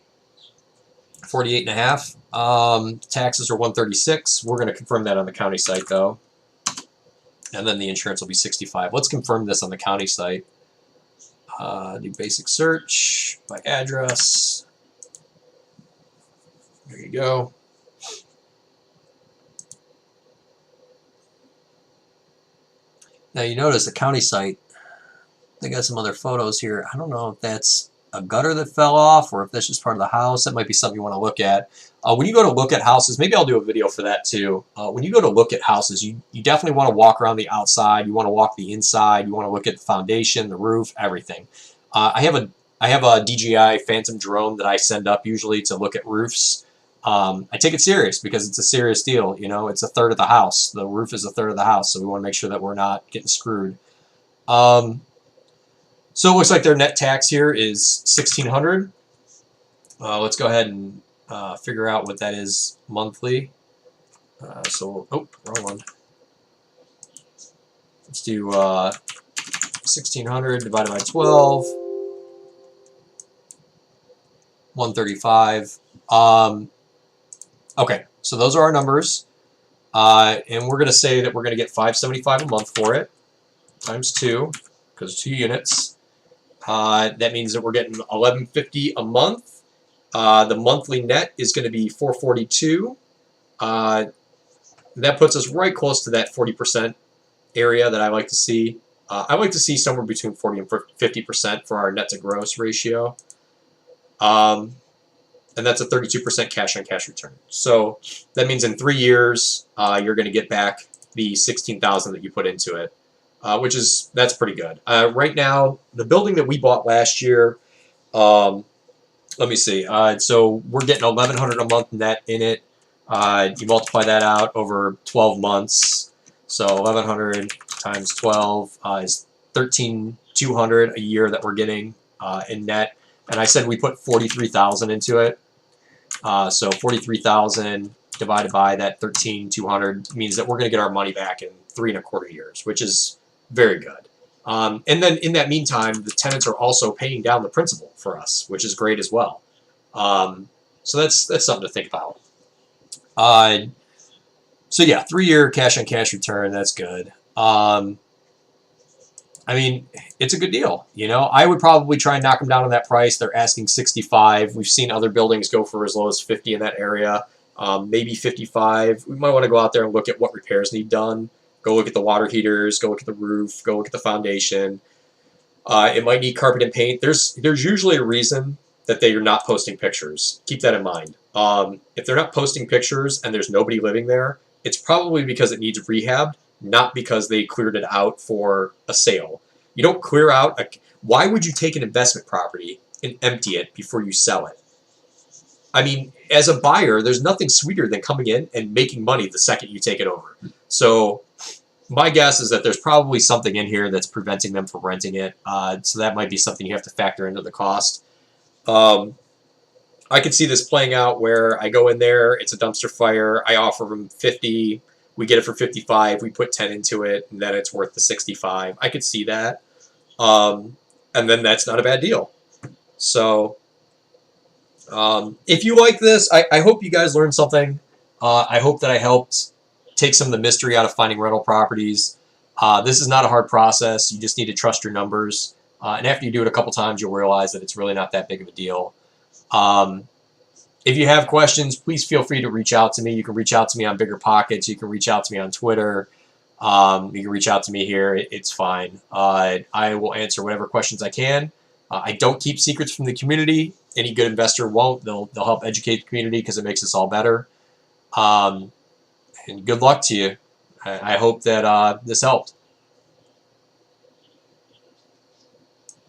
and a half. Taxes are 136. We're going to confirm that on the county site, though. And then the insurance will be 65. Let's confirm this on the county site. Do basic search by address. There you go. Now you notice the county site, they got some other photos here. I don't know if that's a gutter that fell off or if that's just part of the house. That might be something you want to look at. When you go to look at houses, maybe I'll do a video for that too. When you go to look at houses, you definitely want to walk around the outside. You want to walk the inside. You want to look at the foundation, the roof, everything. I have a DJI Phantom drone that I send up usually to look at roofs. I take it serious because it's a serious deal. You know, it's a third of the house. The roof is a third of the house, so we want to make sure that we're not getting screwed. So it looks like their net tax here is $1,600. Let's go ahead and figure out what that is monthly. Oh, wrong one. Let's do 1,600 divided by 12. 135. Okay, so those are our numbers. And we're going to say that we're going to get $575 a month for it, times 2, because 2 units. That means that we're getting $1,150 a month. The monthly net is going to be $442. That puts us right close to that 40% area that I like to see. I like to see somewhere between 40 and 50% for our net to gross ratio. And that's a 32% cash-on-cash return. So that means in 3 years, you're going to get back the $16,000 that you put into it, that's pretty good. Right now, the building that we bought last year, let me see. So we're getting $1,100 a month net in it. You multiply that out over 12 months. So 1,100 times 12 is $13,200 a year that we're getting in net. And I said we put $43,000 into it. So 43,000 divided by that 13,200 means that we're going to get our money back in 3.25 years, which is very good. And then in that meantime, the tenants are also paying down the principal for us, which is great as well. So that's something to think about. So yeah, 3-year cash-on-cash return, that's good. I mean, it's a good deal. You know, I would probably try and knock them down on that price. They're asking 65. We've seen other buildings go for as low as 50 in that area, maybe 55. We might want to go out there and look at what repairs need done. Go look at the water heaters. Go look at the roof. Go look at the foundation. It might need carpet and paint. There's usually a reason that they are not posting pictures. Keep that in mind. If they're not posting pictures and there's nobody living there, it's probably because it needs rehabbed, not because they cleared it out for a sale. You don't clear out why would you take an investment property and empty it before you sell it? I mean, as a buyer, there's nothing sweeter than coming in and making money the second you take it over. So my guess is that there's probably something in here that's preventing them from renting it. So that might be something you have to factor into the cost. I could see this playing out where I go in there, it's a dumpster fire, I offer them 50, we get it for 55, we put 10 into it, and then it's worth the 65. I could see that. And then that's not a bad deal. So if you like this, I hope you guys learned something. I hope that I helped take some of the mystery out of finding rental properties. This is not a hard process. You just need to trust your numbers. And after you do it a couple times, you'll realize that it's really not that big of a deal. If you have questions, please feel free to reach out to me. You can reach out to me on Biggerpockets. You can reach out to me on Twitter. You can reach out to me here. It's fine. I will answer whatever questions I can. I don't keep secrets from the community. Any good investor won't. They'll help educate the community because it makes us all better. And good luck to you. I hope that this helped.